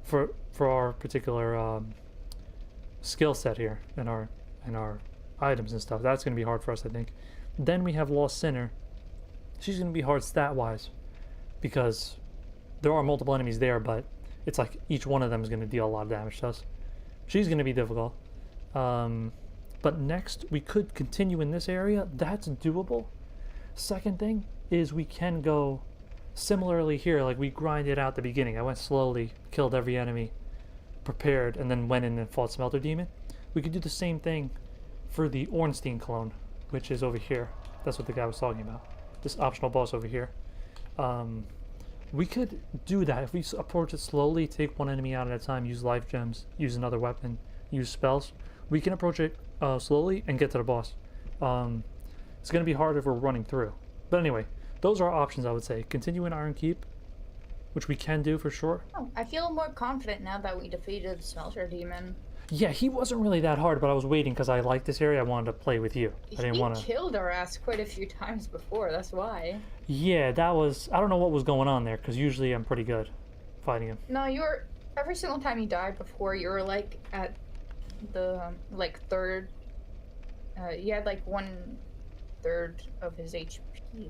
for our particular skill set here and our items and stuff. That's going to be hard for us, I think. Then we have Lost Sinner. She's going to be hard stat wise because there are multiple enemies there, but it's like each one of them is going to deal a lot of damage to us. She's going to be difficult. But next we could continue in this area. That's doable. Second thing is we can go similarly here, like we grinded out the beginning. I went slowly, killed every enemy, prepared, and then went in and fought Smelter Demon. We could do the same thing for the Ornstein clone, which is over here. That's what the guy was talking about. This optional boss over here. We could do that if we approach it slowly, take one enemy out at a time, use life gems, use another weapon, use spells. We can approach it slowly and get to the boss. It's going to be hard if we're running through. But anyway, those are our options, I would say. Continue in Iron Keep, which we can do for sure. Oh, I feel more confident now that we defeated Smelter Demon. Yeah, he wasn't really that hard, but I was waiting because I liked this area. I wanted to play with you. I didn't He want to. killed our ass quite a few times before, that's why. Yeah, that was. I don't know what was going on there because usually I'm pretty good fighting him. No, you were... Every single time he died before, you were like at the like third... you had like 1/3 of his HP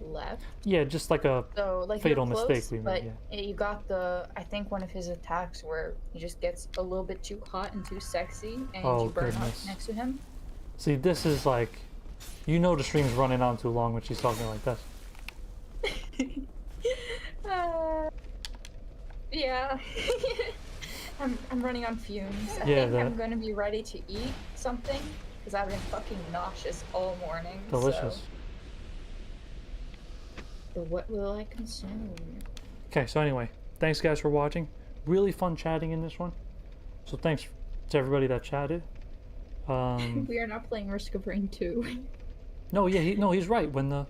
left. Yeah, just like a So like fatal you were close, mistake we but made. Yeah. you got the... I think one of his attacks where he just gets a little bit too hot and too sexy and Oh, you burn goodness. up next to him. See, this is like, you know, the stream's running on too long when she's talking like this. Yeah. I'm running on fumes. I Yeah, think that- I'm gonna be ready to eat something because I've been fucking nauseous all morning. Delicious. So what will I consume? Okay, so anyway, thanks guys for watching. Really fun chatting in this one. So thanks to everybody that chatted. We are not playing Risk of Rain 2. No, yeah, he's right. When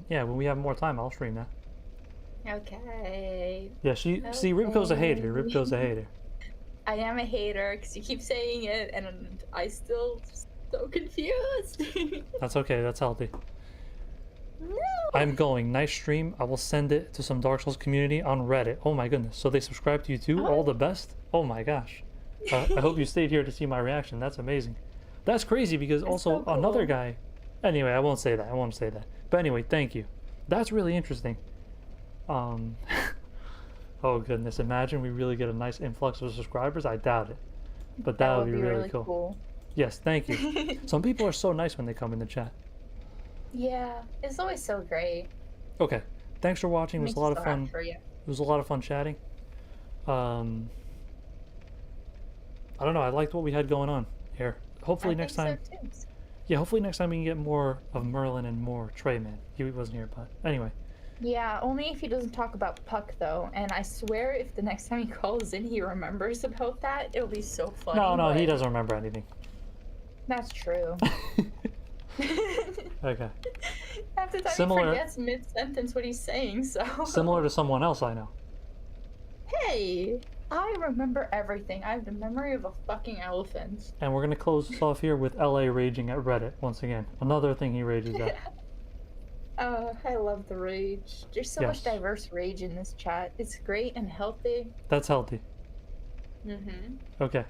we have more time, I'll stream that. Okay. Yeah, see, Rybko's a hater. Okay. Rybko's a hater. I am a hater because you keep saying it and I still so confused. That's okay. That's healthy. No. I'm going. Nice stream. I will send it to some Dark Souls community on Reddit. Oh my goodness. So they subscribe to you too? All the best? Oh my gosh. I hope you stayed here to see my reaction. That's amazing. That's crazy because also so cool. another guy... Anyway, I won't say that. But anyway, thank you. That's really interesting. Oh goodness. Imagine we really get a nice influx of subscribers. I doubt it. But that would be really cool. Yes, thank you. Some people are so nice when they come in the chat. Yeah, it's always so great. Okay, thanks for watching. It was Makes a lot us of so happy fun. for you. It was a lot of fun chatting. I don't know. I liked what we had going on here. Hopefully I next think time. so too. Yeah, hopefully next time we can get more of Merlin and more Trey, man. He wasn't here, but anyway. Yeah, only if he doesn't talk about Puck though. And I swear, if the next time he calls in, he remembers about that, it'll be so funny. No, he but doesn't remember anything. That's true. Okay. Half the time Similar- he forgets mid-sentence what he's saying. So Similar to someone else I know. Hey, I remember everything. I have the memory of a fucking elephant. And we're gonna close this off here with LA raging at Reddit once again. Another thing he rages at. I love the rage. There's so much Yes. diverse rage in this chat. It's great and healthy. That's healthy. Mm-hmm. Okay.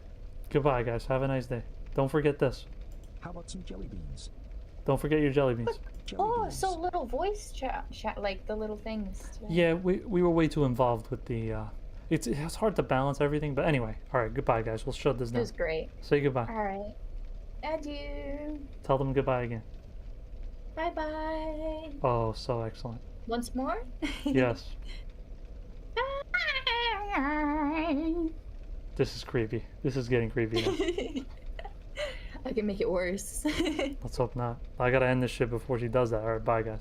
Goodbye, guys. Have a nice day. Don't forget this. How about some jelly beans? Don't forget your jelly beans. Jelly Oh, beans. so little voice chat, like the little things. Yeah, we were way too involved with the. It's hard to balance everything, but anyway. All right, goodbye, guys. We'll shut this It down. was great. Say goodbye. All right. Adieu. Tell them goodbye again. Bye bye. Oh, so excellent. Once more? Yes. This is creepy. This is getting creepy now. I can make it worse. Let's hope not. I gotta end this shit before she does that. All right, bye, guys.